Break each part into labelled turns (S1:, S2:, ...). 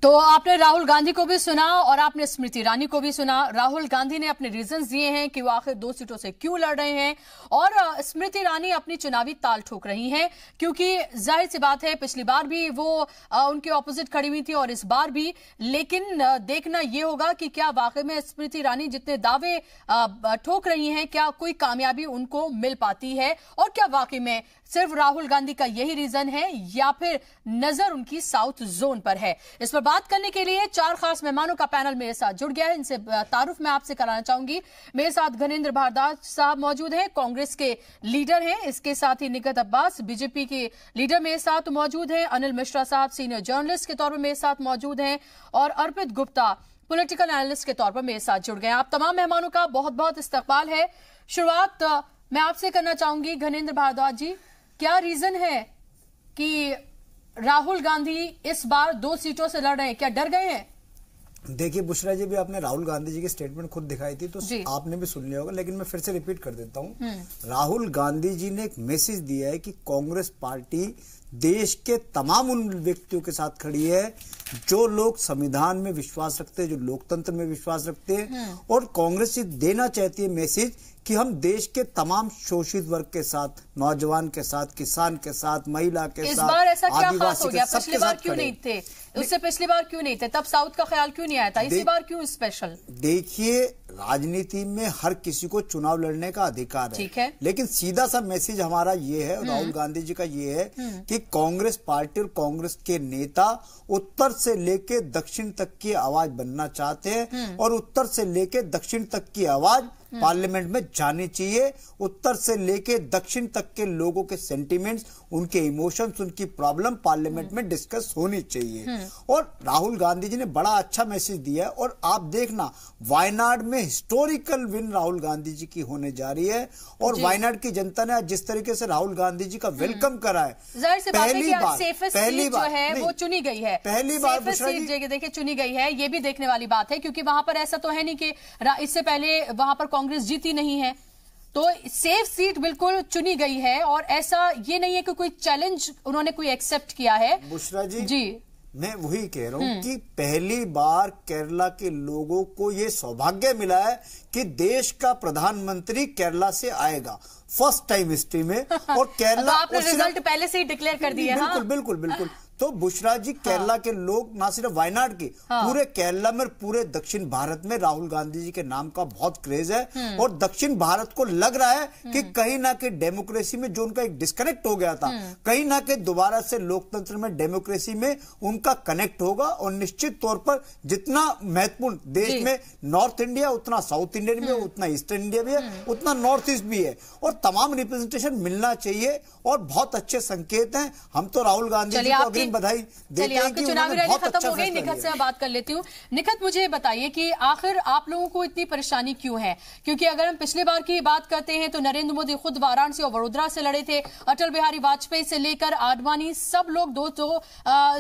S1: तो आपने राहुल गांधी को भी सुना और आपने स्मृति ईरानी को भी सुना। राहुल गांधी ने अपने रीजंस दिए हैं कि वो आखिर 2 सीटों से क्यों लड़ रहे हैं, और स्मृति ईरानी अपनी चुनावी ताल ठोक रही हैं, क्योंकि जाहिर सी बात है पिछली बार भी वो उनके ऑपोजिट खड़ी हुई थी और इस बार भी। लेकिन देखना यह होगा कि क्या वाकई में स्मृति ईरानी जितने दावे ठोक रही हैं, क्या कोई कामयाबी उनको मिल पाती है, और क्या वाकई में सिर्फ राहुल गांधी का यही रीजन है या फिर नजर उनकी साउथ जोन पर है। इस पर बात करने के लिए 4 खास मेहमानों का पैनल मेरे साथ जुड़ गया है। इनसे तारुफ मैं आपसे कराना चाहूंगी। मेरे साथ घनेंद्र भारद्वाज साहब मौजूद हैं, कांग्रेस के लीडर हैं। इसके साथ ही निकत अब्बास बीजेपी के लीडर मेरे साथ मौजूद हैं। अनिल मिश्रा साहब सीनियर जर्नलिस्ट के तौर पर मेरे साथ मौजूद हैं, और अर्पित गुप्ता पॉलिटिकल एनालिस्ट के तौर पर मेरे साथ जुड़ गए हैं। आप तमाम मेहमानों का बहुत बहुत इस्तकबाल है। शुरुआत मैं आपसे करना चाहूंगी घनेंद्र भारद्वाज जी, क्या रीजन है कि राहुल गांधी इस बार 2 सीटों से लड़ रहे हैं? क्या डर गए हैं?
S2: देखिए बुशरा जी, भी आपने राहुल गांधी जी की स्टेटमेंट खुद दिखाई थी तो आपने भी सुन लिया होगा, लेकिन मैं फिर से रिपीट कर देता हूं। राहुल गांधी जी ने एक मैसेज दिया है कि कांग्रेस पार्टी देश के तमाम उन व्यक्तियों के साथ खड़ी है जो लोग संविधान में विश्वास रखते हैं, जो लोकतंत्र में विश्वास रखते हैं, और कांग्रेस ये देना चाहती है मैसेज कि हम देश के तमाम शोषित वर्ग के साथ, नौजवान के साथ, किसान के साथ, महिला के साथ,
S1: इस बार ऐसा क्या खास हो गया?
S2: सबके
S1: पिछली बार
S2: साथ
S1: क्यों
S2: खड़े।
S1: नहीं थे? उससे पिछली बार क्यों नहीं थे? तब साउथ का ख्याल क्यों नहीं आया था? इसी बार क्यों स्पेशल?
S2: देखिए, राजनीति में हर किसी को चुनाव लड़ने का अधिकार है,
S1: ठीक है,
S2: लेकिन सीधा सा मैसेज हमारा ये है, राहुल गांधी जी का ये है कि कांग्रेस पार्टी और कांग्रेस के नेता उत्तर से लेके दक्षिण तक की आवाज बनना चाहते हैं, और उत्तर से लेके दक्षिण तक की आवाज पार्लियामेंट में जानी चाहिए। उत्तर से लेके दक्षिण तक के लोगों के सेंटिमेंट्स, उनके इमोशंस, उनकी प्रॉब्लम पार्लियामेंट में डिस्कस होनी चाहिए। और राहुल गांधी जी ने बड़ा अच्छा मैसेज दिया है, और आप देखना वायनाड में हिस्टोरिकल विन राहुल गांधी जी की होने जा रही है, और वायनाड की जनता ने आज जिस तरीके से राहुल गांधी जी का वेलकम करा है,
S1: पहली बार जो है वो चुनी गई है,
S2: पहली बार
S1: देखिए चुनी गई है। ये भी देखने वाली बात है, क्योंकि वहां पर ऐसा तो है नहीं कि इससे पहले वहां पर कांग्रेस जीती नहीं है, तो सेफ सीट बिल्कुल चुनी गई है, और ऐसा ये नहीं है कि कोई चैलेंज उन्होंने कोई एक्सेप्ट किया है।
S2: बुशरा जी, मैं वही कह रहा हूं कि पहली बार केरला के लोगों को ये सौभाग्य मिला है कि देश का प्रधानमंत्री केरला से आएगा, फर्स्ट टाइम हिस्ट्री में। और केरला
S1: तो आपने रिजल्ट पहले से ही डिक्लेयर कर दिया।
S2: बिल्कुल बिल्कुल बिल्कुल। तो बुशरा जी, केरला के लोग ना सिर्फ वायनाड के, पूरे केरला में, पूरे दक्षिण भारत में राहुल गांधी जी के नाम का बहुत क्रेज है, और दक्षिण भारत को लग रहा है कि कहीं ना कहीं डेमोक्रेसी में जो उनका एक डिस्कनेक्ट हो गया था, कहीं ना कहीं दोबारा से लोकतंत्र में, डेमोक्रेसी में उनका कनेक्ट होगा। और निश्चित तौर पर जितना महत्वपूर्ण देश में नॉर्थ इंडिया, उतना साउथ इंडियन भी है, उतना ईस्टर्न इंडिया भी है, उतना नॉर्थ ईस्ट भी है, और तमाम रिप्रेजेंटेशन मिलना चाहिए, और बहुत अच्छे संकेत हैं। हम तो राहुल गांधी जी को बधाई देते हैं कि
S1: चुनावी रैली खत्म हो गई। निखत से बात कर लेती हूँ। निखत, मुझे बताइए कि आखिर आप लोगों को इतनी परेशानी क्यों है? क्योंकि अगर हम पिछली बार की बात करते हैं तो नरेंद्र मोदी खुद वाराणसी और वडोदरा से लड़े थे, अटल बिहारी वाजपेयी से लेकर आडवाणी, सब लोग 2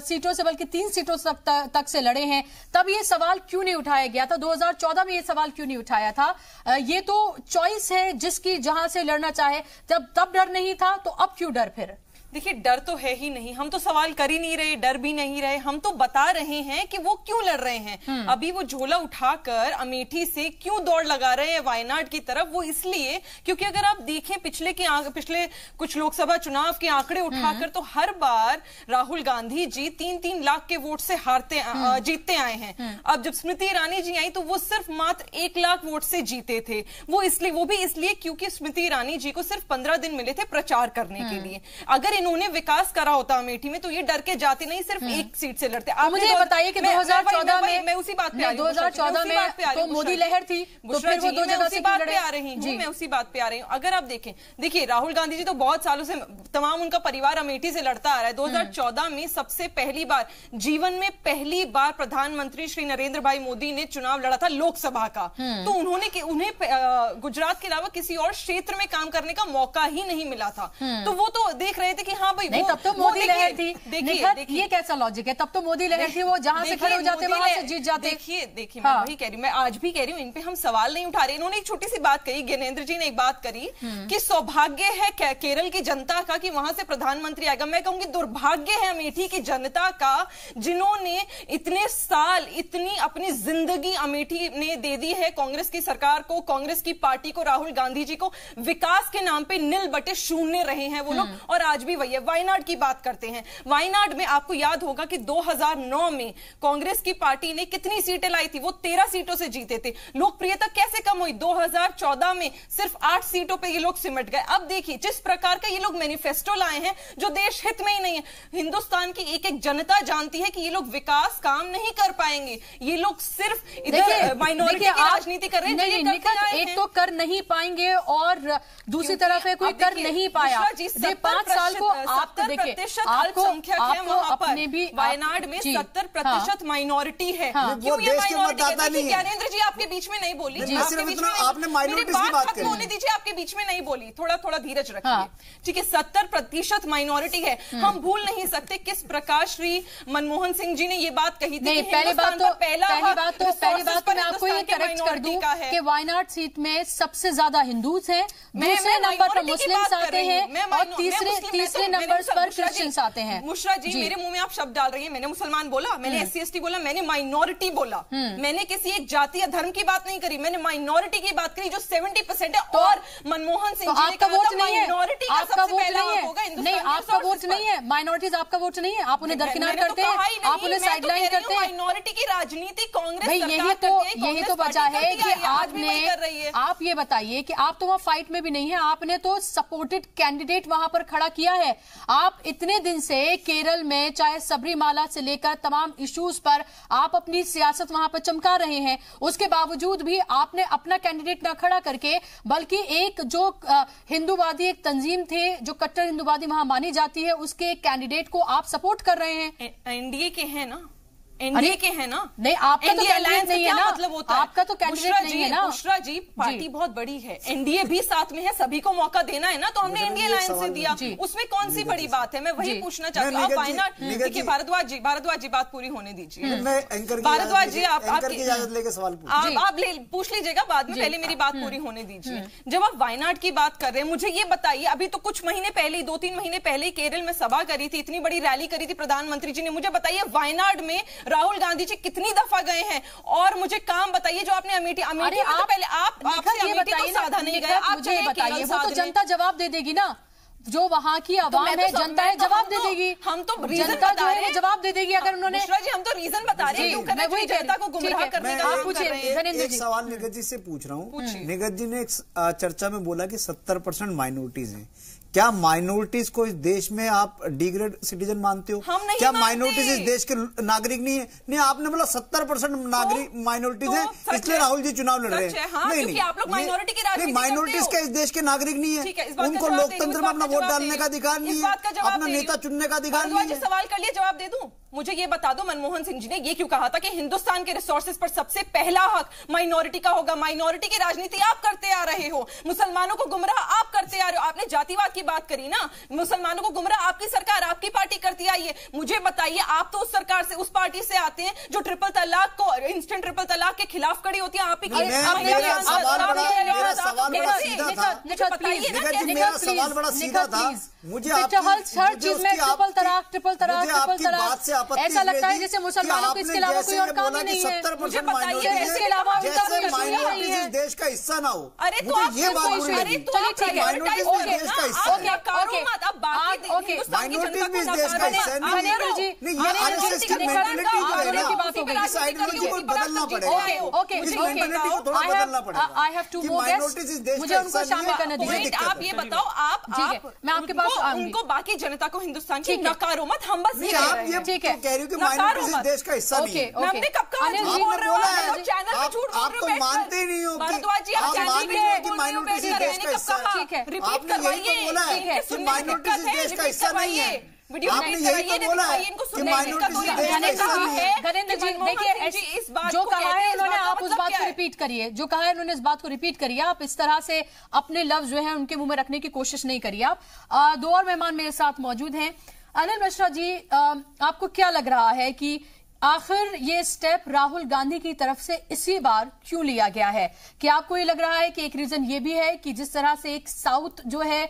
S1: सीटों से बल्कि 3 सीटों तक से लड़े हैं। तब ये सवाल क्यों नहीं उठाया गया था? 2014 में ये सवाल क्यों नहीं उठाया था? ये तो चॉइस है जिसकी, जहां से लड़ना चाहे। तब डर नहीं था, तो अब क्यों डर? फिर
S3: देखिए, डर तो है ही नहीं, हम तो सवाल कर ही नहीं रहे, डर भी नहीं रहे, हम तो बता रहे हैं कि वो क्यों लड़ रहे हैं। अभी वो झोला उठाकर अमेठी से क्यों दौड़ लगा रहे हैं वायनाड की तरफ? वो इसलिए क्योंकि अगर आप देखें पिछले कुछ लोकसभा चुनाव के आंकड़े उठाकर, तो हर बार राहुल गांधी जी 3-3 लाख के वोट से जीतते आए हैं। अब जब स्मृति ईरानी जी आई तो वो सिर्फ मात्र 1 लाख वोट से जीते थे। वो भी इसलिए क्योंकि स्मृति ईरानी जी को सिर्फ 15 दिन मिले थे प्रचार करने के लिए। अगर इन्होंने विकास करा होता अमेठी में तो ये डर के जाते नहीं, सिर्फ 1 सीट से लड़ते।
S1: आप मुझे बताइए कि 2014 में,
S3: मैं उसी बात पे आ रही हूं,
S1: 2014 में तो मोदी लहर थी, तो फिर वो 2 जगह से
S3: बात पे आ रही हूं, मैं उसी बात पे आ रही हूं। अगर आप देखिए राहुल गांधी जी तो बहुत सालों से, तमाम उनका परिवार अमेठी से लड़ता आ रहा है। 2014 में सबसे पहली बार, जीवन में पहली बार प्रधानमंत्री श्री नरेंद्र भाई मोदी ने चुनाव लड़ा था लोकसभा का, तो उन्हें गुजरात के अलावा किसी और क्षेत्र में काम करने का मौका ही नहीं मिला था। तो वो तो देख रहे थे कि हाँ भाई
S1: नहीं, तब तो मोदी लहर थी। देखिए ये कैसा लॉजिक है, तब तो मोदी लहर थी, वो जहां से खड़े हो जाते वहां से जीत जाते।
S3: देखिए मैं वही कह रही हूँ, मैं आज भी कह रही हूँ, इन पे हम सवाल नहीं उठा रहे। इन्होंने एक छोटी सी बात कही, ज्ञानेंद्र जी ने एक बात करी कि सौभाग्य है केरल की जनता का कि वहां से प्रधानमंत्री आएगा। मैं कहूंगी दुर्भाग्य है अमेठी की जनता का, जिन्होंने इतने साल, इतनी अपनी जिंदगी अमेठी ने दे दी है कांग्रेस की सरकार को, कांग्रेस की पार्टी को, राहुल गांधी जी को। विकास के नाम पे नील बटे शून्य रहे हैं वो लोग, और आज भी वही है। वायनाड की बात करते हैं, वायनाड में आपको याद होगा कि 2009 में कांग्रेस की पार्टी ने कितनी सीटें लाई थी, वो 13 सीटों से जीते थे। लोकप्रियता कैसे कम हुई? 2014 में सिर्फ 8 सीटों पे ये लोग सिमट गए। अब देखिए जिस प्रकार का ये लोग मैनिफेस्टो लाए हैं, जो देश हित में ही नहीं है। हिंदुस्तान की एक एक जनता जानती है कि ये लोग विकास काम नहीं कर पाएंगे, ये लोग सिर्फ इधर माइनॉरिटी की राजनीति कर रहे हैं।
S1: एक तो कर नहीं पाएंगे और दूसरी तरफ है कोई कर नहीं पाया। 5 साल को आप देखिए, आपको अपने भी
S3: वायनाड में 70% माइनॉरिटी है। क्यों ये माइनॉरिटी? ज्ञानेंद्र जी आपके बीच में नहीं बोली,
S2: आपने माइनॉरिटी की बात करी,
S3: होने दीजिए, आपके बीच में नहीं बोली, थोड़ा थोड़ा धीरज रखिए। ठीक है, 70% माइनॉरिटी है। हम भूल नहीं सकते किस प्रकार श्री मनमोहन सिंह जी ने ये बात कही थी।
S1: पहली बात तो मैं आपको ये करेक्ट कर दूं कि वायनाड सीट में सबसे ज्यादा हिंदूज हैं, दूसरे नंबर पर मुस्लिम्स आते हैं और तीसरे नंबर पर क्रिश्चियंस आते हैं।
S3: मुशरा जी, मेरे मुंह में आप शब्द डाल रही हैं। मैंने मुसलमान बोला, मैंने SC ST बोला, मैंने माइनॉरिटी बोला। मैंने किसी एक जाति या धर्म की बात नहीं करी, मैंने माइनॉरिटी की बात करी जो 70% है। और मनमोहन सिंह जी ने
S1: आपका वोट नहीं है,
S3: माइनॉरिटी
S1: आपका वोट नहीं है, नहीं आपका वोट नहीं है, माइनॉरिटीज आपका वोट नहीं है, आप उन्हें दरकिनार करते हैं, आप उन्हें साइडलाइन करते हैं।
S3: माइनॉरिटी की राजनीति कांग्रेस
S1: यही तो वजह है कि आपने, आप ये बताइए कि आप तो वहां फाइट में भी नहीं है, आपने तो सपोर्टेड कैंडिडेट वहां पर खड़ा किया है। आप इतने दिन से केरल में चाहे सबरीमाला से लेकर तमाम इश्यूज पर आप अपनी सियासत वहां पर चमका रहे हैं, उसके बावजूद भी आपने अपना कैंडिडेट न खड़ा करके, बल्कि एक जो हिंदूवादी एक तंजीम थे जो कट्टर हिंदूवादी वहां मानी जाती है, उसके एक कैंडिडेट को आप सपोर्ट कर रहे हैं।
S3: एनडीए के हैं ना, एनडीए के है ना।
S1: नहीं, आपका तो कैंडिडेट नहीं है ना,
S3: मतलब होता है
S1: आपका तो कैंडिडेट नहीं है ना।
S3: बुशरा जी, पार्टी बहुत बड़ी है, एनडीए भी साथ में है, सभी को मौका देना है ना, तो हमने एनडीए अलायंस से दिया, उसमें कौन सी बड़ी बात है? मैं वही पूछना चाहती हूँ। आप वायनाड, देखिए भारद्वाज जी बात पूरी होने दीजिए। भारद्वाज जी आप पूछ लीजिएगा बाद में, पहले मेरी बात पूरी होने दीजिए। जब आप वायनाड की बात कर रहे हैं, मुझे ये बताइए, अभी तो कुछ महीने पहले, 2-3 महीने पहले केरल में सभा करी थी, इतनी बड़ी रैली करी थी प्रधानमंत्री जी ने। मुझे बताइए वायनाड में राहुल गांधी जी कितनी दफा गए हैं? और मुझे काम बताइए जो आपने अमेठी में तो पहले आपसे अमेठी तो साधा नहीं गया, आप
S1: मुझे बताइए, वो तो जनता जवाब दे देगी ना, जो वहां की आवाम है, जनता है, जवाब दे देगी।
S3: हम तो
S1: जनता जो है जवाब दे देगी अगर उन्होंने।
S3: हम तो रीजन बता रहे हैं, मैं वही जनता को गुमराह करने का
S2: आप पूछिए। एक सवाल निगत जी से पूछ रहा हूँ। निगत जी ने एक चर्चा में बोला कि 70% माइनॉरिटीज हैं। क्या माइनॉरिटीज को इस देश में आप डिग्रेड सिटीजन मानते हो?
S3: हम नहीं
S2: क्या माइनॉरिटीज इस देश के नागरिक नहीं है? नहीं, आपने बोला 70% नागरिक माइनॉरिटीज हैं, इसलिए राहुल जी चुनाव लड़ रहे हैं।
S3: नहीं, आप लोग माइनॉरिटी की राजनीति
S2: माइनॉरिटीज क्या इस देश के नागरिक नहीं है? उनको लोकतंत्र में अपना वोट डालने का अधिकार नहीं है, अपना नेता चुनने का अधिकार नहीं है।
S3: सवाल कर लिए, जवाब दे दूं? मुझे ये बता दो, मनमोहन सिंह जी ने ये क्यों कहा था कि हिंदुस्तान के रिसोर्सेज पर सबसे पहला हक माइनॉरिटी का होगा? माइनॉरिटी की राजनीति आप करते आ रहे हो, मुसलमानों को गुमराह आप करते आ रहे हो। आपने जातिवाद की बात करी ना, मुसलमानों को गुमराह आपकी सरकार, आपकी पार्टी करती आई है। मुझे बताइए, आप तो उस सरकार से, उस पार्टी से आते हैं जो ट्रिपल तलाक को, इंस्टेंट ट्रिपल तलाक के खिलाफ खड़ी होती है। आप ही
S2: मेरा सवाल बड़ा सीधा था। मुझे
S1: हर चीज में ट्रिपल तलाक ऐसा लगता है जैसे मुसलमानों को इसके अलावा कोई और काम ही नहीं है।
S2: 70% माइनॉरिटी
S1: इसके अलावा
S2: माइनॉरिटीज देश का हिस्सा ना हो।
S3: अरे तो
S2: ये बात
S3: माइनॉरिटीज देश का हिस्सा है।
S2: माइनॉरिटीज भी देश का हिस्सा है। नहीं, ये आरएसएस की मेंटालिटी जो है ना, इस आइडियोलॉजी को बदलना पड़ेगा। इस मेंटालिटी को थोड़ा बदलना पड़ेगा कि माइनॉरिटीज इस देश का हिस्सा नहीं है।
S3: आप ये बताओ, आप
S1: मैं आपके पास
S3: उनको, बाकी जनता को हिंदुस्तान की नकारो मत, हम बस ये
S2: कह रही हूँ कि माइनॉरिटीज इस देश का हिस्सा नहीं है।
S3: हमने कब कहा?
S2: आप तो मानते नहीं हो कि आप मानते नहीं हो कि माइनॉरिटीज इस देश का हिस्सा है।
S3: रिपीट करवाइए,
S2: बोला है कि माइनॉरिटीज इस देश का हिस्सा नहीं है।
S3: वीडियो
S2: आपने यही तो बोला है कि माइनॉरिटी
S1: गजेंद्र जी देखिए, जो कहा है उन्होंने, आप उस बात को रिपीट करिए, जो कहा है उन्होंने इस बात को रिपीट करिए। आप इस तरह से अपने लफ्ज जो है उनके मुंह में रखने की कोशिश नहीं करिए। आप दो और मेहमान मेरे साथ मौजूद हैं। अनिल मिश्रा जी, आपको क्या लग रहा है कि आखिर ये स्टेप राहुल गांधी की तरफ से इसी बार क्यों लिया गया है? क्या आपको ये लग रहा है कि एक रीजन ये भी है कि जिस तरह से एक साउथ जो है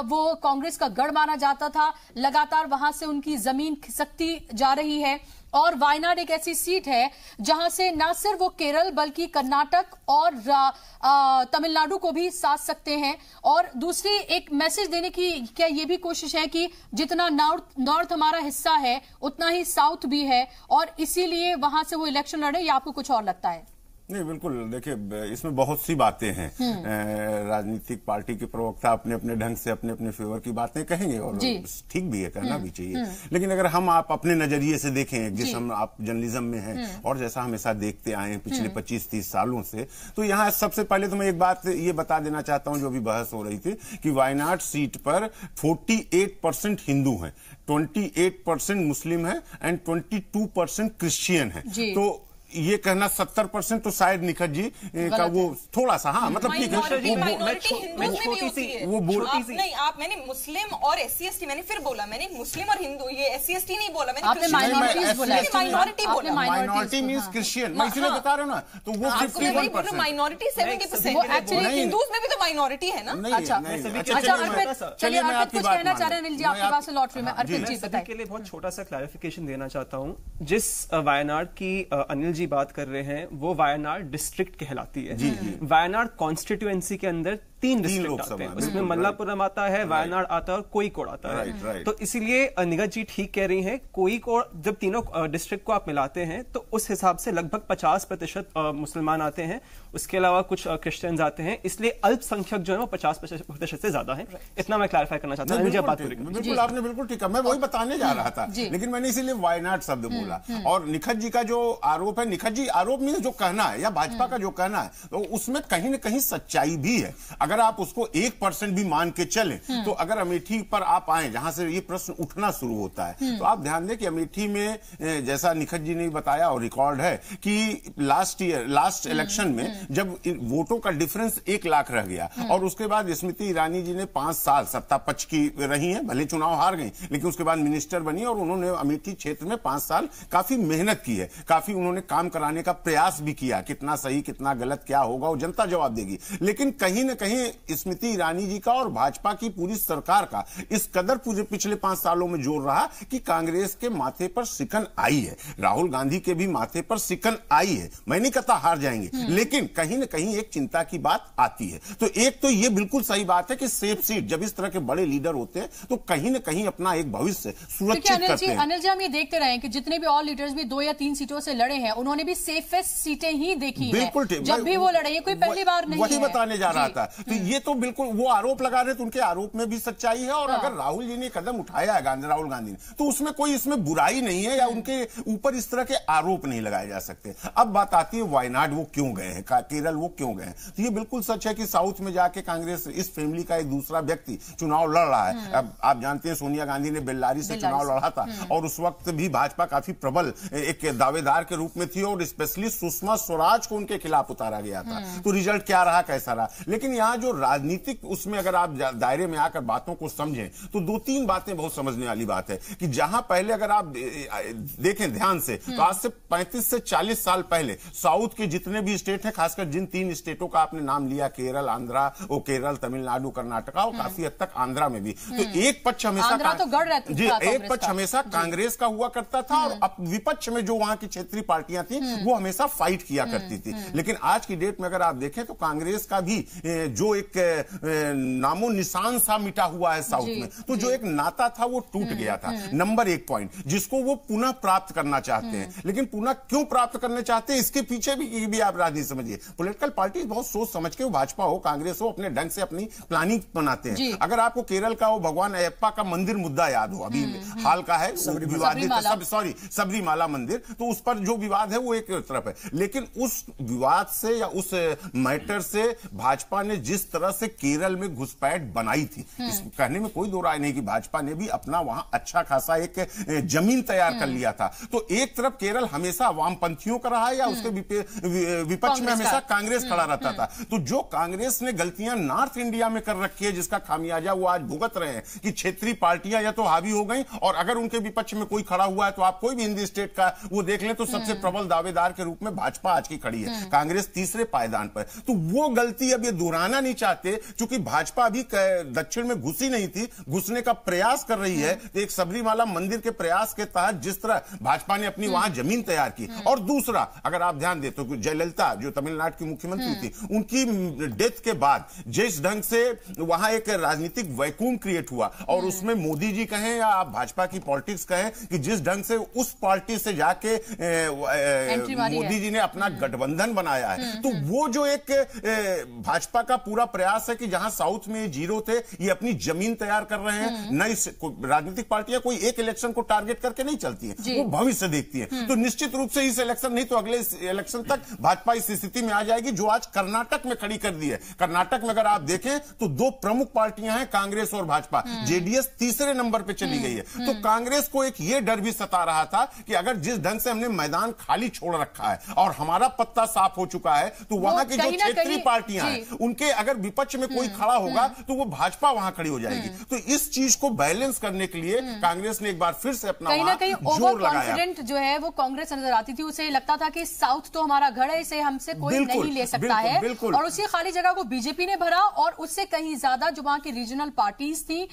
S1: वो कांग्रेस का गढ़ माना जाता था, लगातार वहां से उनकी जमीन खिसकती जा रही है, और वायनाड एक ऐसी सीट है जहां से न सिर्फ वो केरल बल्कि कर्नाटक और तमिलनाडु को भी साध सकते हैं, और दूसरी एक मैसेज देने की क्या ये भी कोशिश है कि जितना नॉर्थ हमारा हिस्सा है उतना ही साउथ भी है, और इसीलिए वहां से वो इलेक्शन लड़े, या आपको कुछ और लगता है?
S4: नहीं, बिल्कुल, देखिए इसमें बहुत सी बातें हैं। राजनीतिक पार्टी के प्रवक्ता अपने अपने ढंग से अपने अपने फेवर की बातें कहेंगे, और ठीक भी है, कहना भी चाहिए। लेकिन अगर हम आप अपने नजरिए से देखें, जिस हम आप जर्नलिज्म में हैं और जैसा हमेशा देखते आए पिछले 25-30 सालों से, तो यहाँ सबसे पहले तो मैं एक बात ये बता देना चाहता हूं, जो भी बहस हो रही थी कि वायनाड सीट पर 48% हिंदू हैं, 28% मुस्लिम है एंड 22% क्रिश्चियन है। तो ये कहना 70% तो शायद निखत जी का वो थोड़ा सा, हाँ मतलब ठीक है,
S3: वो बोलती सी नहीं। आप मैंने मुस्लिम और SC/ST मैंने फिर बोला, मैंने मुस्लिम और हिंदू, ये SC/ST नहीं बोला, मैंने माइनॉरिटी बोला।
S4: माइनॉरिटी मींस क्रिश्चियन, मैं इसलिए बता रहा हूँ ना, तो वो 51%
S3: माइनॉरिटी 70%, हिंदूज में भी तो माइनॉरिटी है ना।
S1: चलिए अर्पित कुछ कहना चाह रहे हैं। अनिल जी आपके पास लॉटरी में, अर्पित जी बताइए।
S5: के लिए बहुत छोटा सा क्लैरिफिकेशन देना चाहता हूँ। जिस वायनाड की अनिल जी बात कर रहे हैं वो वायनाड डिस्ट्रिक्ट कहलाती है। वायनाड कॉन्स्टिट्यूएंसी के अंदर 3 डिस्ट्रिक्ट आते हैं, उसमें मल्लापुरम आता है, वायनाड आता है और कोयिकोड आता है। तो इसीलिए निगत जी ठीक कह रही हैं, कोयिकोड जब तीनों डिस्ट्रिक्ट को आप मिलाते हैं तो उस हिसाब से लगभग 50% मुसलमान आते हैं, उसके अलावा कुछ क्रिश्चियंस आते हैं, इसलिए अल्पसंख्यक जो है वो 50% से ज्यादा है। इतना मैं क्लैरिफाई करना चाहता हूँ।
S4: बिल्कुल आपने बिल्कुल ठीक है, मैं वही बताने जा रहा था, लेकिन मैंने इसीलिए वायनाड शब्द बोला। और निखत जी का जो आरोप है, निखत जी आरोप में जो कहना है या भाजपा का जो कहना है, तो उसमें कहीं न कहीं सच्चाई भी है। अगर आप उसको 1% भी मान के चलें, तो अगर अमेठी पर आप आए जहां से ये प्रश्न उठना शुरू होता है, तो आप ध्यान दें कि अमेठी में जैसा निखत जी ने बताया और रिकॉर्ड है कि लास्ट इलेक्शन में जब वोटों का डिफरेंस 1 लाख रह गया, और उसके बाद स्मृति ईरानी जी ने 5 साल सत्ता पक्ष की रही हैं, भले चुनाव हार गई, लेकिन उसके बाद मिनिस्टर बनी और उन्होंने अमेठी क्षेत्र में 5 साल काफी मेहनत की है, काफी उन्होंने काम कराने का प्रयास भी किया। कितना सही कितना गलत क्या होगा वो जनता जवाब देगी, लेकिन कहीं न कहीं स्मृति ईरानी जी का और भाजपा की पूरी सरकार का इस कदर पिछले 5 सालों में जोर रहा कि कांग्रेस के माथे पर सिकन आई है, राहुल गांधी के भी माथे पर सिकन आई है। मैं नहीं कहता हार जाएंगे, लेकिन कहीं न कहीं एक चिंता की बात आती है। तो एक तो ये बिल्कुल सही बात है कि सेफ सीट, जब इस तरह के बड़े लीडर होते हैं तो कहीं न कहीं अपना एक भविष्य सुरक्षित करते हैं।
S1: अनिल जी, हम ये देखते रहे कि जितने भी और लीडर्स भी 2 या 3 सीटों से लड़े हैं, उन्होंने भी सेफेस्ट सीटें ही देखी है।
S4: बिल्कुल
S1: जब भी वो लड़े, ये कोई पहली बार नहीं है।
S4: वही बताने जा रहा था। तो ये तो बिल्कुल वो आरोप लगा रहे, तो उनके आरोप में भी सच्चाई है। और अगर राहुल जी ने कदम उठाया है, राहुल गांधी ने, तो उसमें कोई इसमें बुराई नहीं है या उनके ऊपर इस तरह के आरोप नहीं लगाए जा सकते। अब बात आती है वायनाड वो क्यों गए हैं, केरल वो क्यों गए हैं। तो ये बिल्कुल सच है कि साउथ में जाके कांग्रेस, इस फैमिली का एक दूसरा व्यक्ति चुनाव लड़ रहा है। अब आप जानते हैं सोनिया गांधी ने बेल्लारी से चुनाव लड़ा था, और उस वक्त भी भाजपा काफी प्रबल एक दावेदार के रूप में थी, और स्पेशली सुषमा स्वराज को उनके खिलाफ उतारा गया था। तो रिजल्ट क्या रहा, कैसा रहा। लेकिन यहाँ जो राजनीतिक उसमें अगर आप दायरे में आकर बातों को समझें, तो 2-3 बातें बहुत समझने वाली बात है कि जहां पहले अगर आप देखें ध्यान से, तो आज से 35 से 40 साल पहले साउथ के जितने भी स्टेट हैं, खासकर जिन 3 स्टेटों का आपने नाम लिया, केरल, आंध्रा, केरल, तमिलनाडु, कर्नाटका, और काफी हद तक आंध्रा में भी, तो एक पक्ष हमेशा एक पक्ष हमेशा कांग्रेस का हुआ करता था, और विपक्ष में जो वहां की क्षेत्रीय पार्टियां थी वो हमेशा फाइट किया करती थी। लेकिन आज की डेट में अगर आप देखें तो कांग्रेस का भी जो एक नामो निशान सा मिटा हुआ है साउथ में, तो जो एक नाता था वो टूट गया था। नंबर 1 पॉइंट जिसको वो पुनः प्राप्त करना चाहते हैं, लेकिन पुनः क्यों प्राप्त करना चाहते हैं, इसके पीछे भी आप राजनीति समझिए। पॉलिटिकल पार्टी बहुत सोच समझ के, वो भाजपा हो कांग्रेस हो, अपने ढंग से अपनी प्लानिंग बनाते हैं। अगर आपको केरल का वो भगवान अयप्पा का मंदिर मुद्दा याद हो, अभी हाल का है विवादित, सबरीमाला मंदिर, तो उस पर जो विवाद है वो एक तरफ है, लेकिन उस विवाद से या उस मैटर से भाजपा ने जिस तरह से केरल में घुसपैठ बनाई थी, इस कहने में कोई दो राय नहीं कि भाजपा ने भी अपना वहां अच्छा खासा एक जमीन तैयार कर लिया था। तो एक तरफ केरल हमेशा वामपंथियों का रहा है या उसके विपक्ष में हमेशा कांग्रेस खड़ा रहता था। तो जो कांग्रेस ने गलतियां नॉर्थ इंडिया में कर रखी है, जिसका खामियाजा वो आज भुगत रहे हैं कि क्षेत्रीय पार्टियां या तो हावी हो गई, और अगर उनके विपक्ष में कोई खड़ा हुआ है तो आप कोई भी हिंदी स्टेट का वो देख लें तो सबसे प्रबल दावेदार के रूप में भाजपा आज की खड़ी है, कांग्रेस तीसरे पायदान पर। तो वो गलती अब ये दोहराना नहीं चाहते, क्योंकि भाजपा अभी दक्षिण में घुसी नहीं थी, घुसने का प्रयास कर रही है। तो एक सबरीमाला मंदिर के प्रयास के तहत जिस तरह भाजपा ने अपनी वहां जमीन तैयार की, और दूसरा अगर आप ध्यान दें तो जयललिता जो तमिलनाडु की मुख्यमंत्री थी, उनकी डेथ के बाद जिस ढंग से वहां एक राजनीतिक वैक्यूम क्रिएट हुआ, और उसमें मोदी जी कहें या आप भाजपा की पॉलिटिक्स कहें कि जिस ढंग से उस पार्टी से जाके मोदी जी ने अपना गठबंधन बनाया है, तो वो जो एक भाजपा का पूरा प्रयास है कि जहां साउथ में जीरो थे, ये अपनी जमीन तैयार कर रहे हैं। नई राजनीतिक पार्टियां कोई एक इलेक्शन को टारगेट करके नहीं चलती है, वो भविष्य देखती है। तो निश्चित रूप से इस इलेक्शन नहीं तो अगले इलेक्शन तक भाजपा इस स्थिति में आ जाएगी जो आज कर्नाटक में खड़ी कर दी है। कर्नाटक में अगर आप देखें तो दो प्रमुख पार्टियां हैं, कांग्रेस और भाजपा। जेडीएस तीसरे नंबर पे चली गई है। तो कांग्रेस को एक ये डर भी सता रहा था कि अगर जिस ढंग से हमने मैदान खाली छोड़ रखा है और हमारा पत्ता साफ हो चुका है, तो वहां की जो क्षेत्रीय पार्टियां हैं उनके अगर विपक्ष में कोई खड़ा होगा तो वो भाजपा वहां खड़ी हो जाएगी। तो इस चीज को बैलेंस करने के लिए कांग्रेस ने एक बार फिर से अपना
S1: कहीं ना कहीं ओवर कॉन्फिडेंट जो है वो कांग्रेस नजर आती थी। उसे लगता था कि साउथ तो हमारा घर है, इसे हमसे कोई नहीं ले सकता है, और उसी खाली जगह को बीजेपी ने भरा, और उससे कहीं ज्यादा जो वहां की रीजनल पार्टीज थी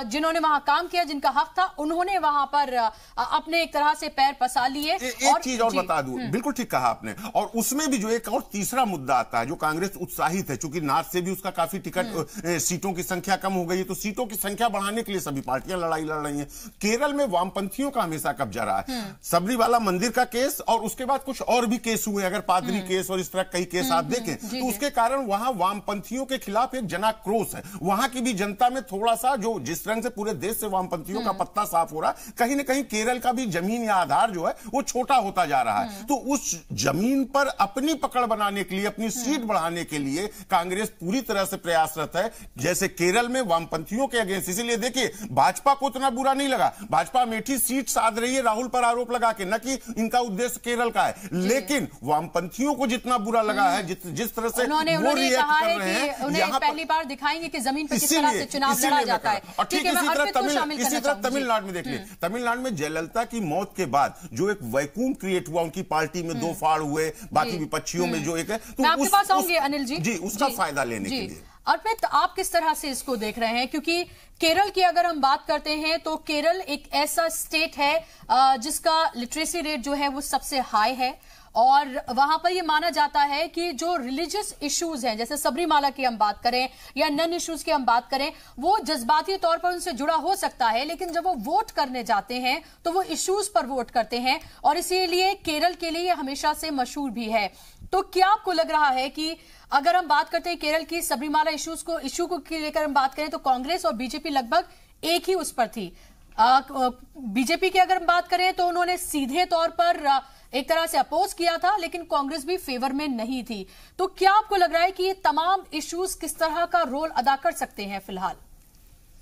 S1: जिन्होंने वहां काम किया, जिनका हक था, उन्होंने वहां पर अपने एक तरह से पैर पसा लिए।
S4: एक चीज और बता दूं, बिल्कुल ठीक कहा आपने, और उसमें भी जो एक और तीसरा मुद्दा आता है जो कांग्रेस उत्साहित है, क्योंकि नॉर्थ से भी उसका काफी टिकट सीटों की संख्या कम हो गई है, तो सीटों की संख्या बढ़ाने के लिए सभी पार्टियां लड़ाई लड़ रही हैं। केरल में वामपंथियों का हमेशा कब्जा रहा है। सबरीमाला मंदिर का केस और उसके बाद कुछ और भी केस हुए, अगर पादरी केस और इस तरह कई केस आप देखें, तो उसके कारण वहां वामपंथियों के खिलाफ एक जनाक्रोश है। वहां की भी जनता में थोड़ा सा जो जिस रंग से पूरे देश से वामपंथियों का पत्ता साफ हो रहा, कहीं ना कहीं केरल का भी जमीन या आधार जो है वो छोटा होता जा रहा है। तो उस जमीन पर अपनी पकड़ बनाने के लिए, अपनी सीट बढ़ाने के लिए कांग्रेस पूरी तरह से प्रयासरत है, जैसे केरल में वामपंथियों के अगेंस्ट। इसीलिए देखिए भाजपा को उतना बुरा नहीं लगा, भाजपा अमेठी सीट साध रही है राहुल पर आरोप लगा के, न कि इनका उद्देश्य केरल का है, लेकिन वामपंथियों को जितना बुरा लगा है, जिस तरह से
S1: उन्होंने कहा है कि उन्हें पहली बार दिखाएंगे कि जमीन पर किस तरह से चुनाव लड़ा जाता है।
S4: और ठीक इसी तरह तमिलनाडु में देख लिया, तमिलनाडु में जयललिता की मौत के बाद जो एक वैक्यूम क्रिएट हुआ, उनकी पार्टी में दो फाड़ हुए, बाकी विपक्षियों में जो एक है, तो
S1: आपके पास आऊंगे अनिल जी,
S4: उसका फायदा लेने के लिए।
S1: अर्पित, आप किस तरह से इसको देख रहे हैं? क्योंकि केरल की अगर हम बात करते हैं तो केरल एक ऐसा स्टेट है जिसका लिटरेसी रेट जो है वो सबसे हाई है, और वहां पर यह माना जाता है कि जो रिलीजियस इश्यूज हैं, जैसे सबरीमाला की हम बात करें या नन इश्यूज की हम बात करें, वो जज्बाती तौर पर उनसे जुड़ा हो सकता है, लेकिन जब वो वोट करने जाते हैं तो वो इश्यूज पर वोट करते हैं, और इसीलिए केरल के लिए हमेशा से मशहूर भी है। तो क्या आपको लग रहा है कि अगर हम बात करते हैं केरल की सबरीमाला इश्यू को लेकर हम बात करें तो कांग्रेस और बीजेपी लगभग एक ही उस पर थी? बीजेपी की अगर हम बात करें तो उन्होंने सीधे तौर पर एक तरह से अपोज किया था, लेकिन कांग्रेस भी फेवर में नहीं थी। तो क्या आपको लग रहा है कि ये तमाम इश्यूज किस तरह का रोल अदा कर सकते हैं फिलहाल?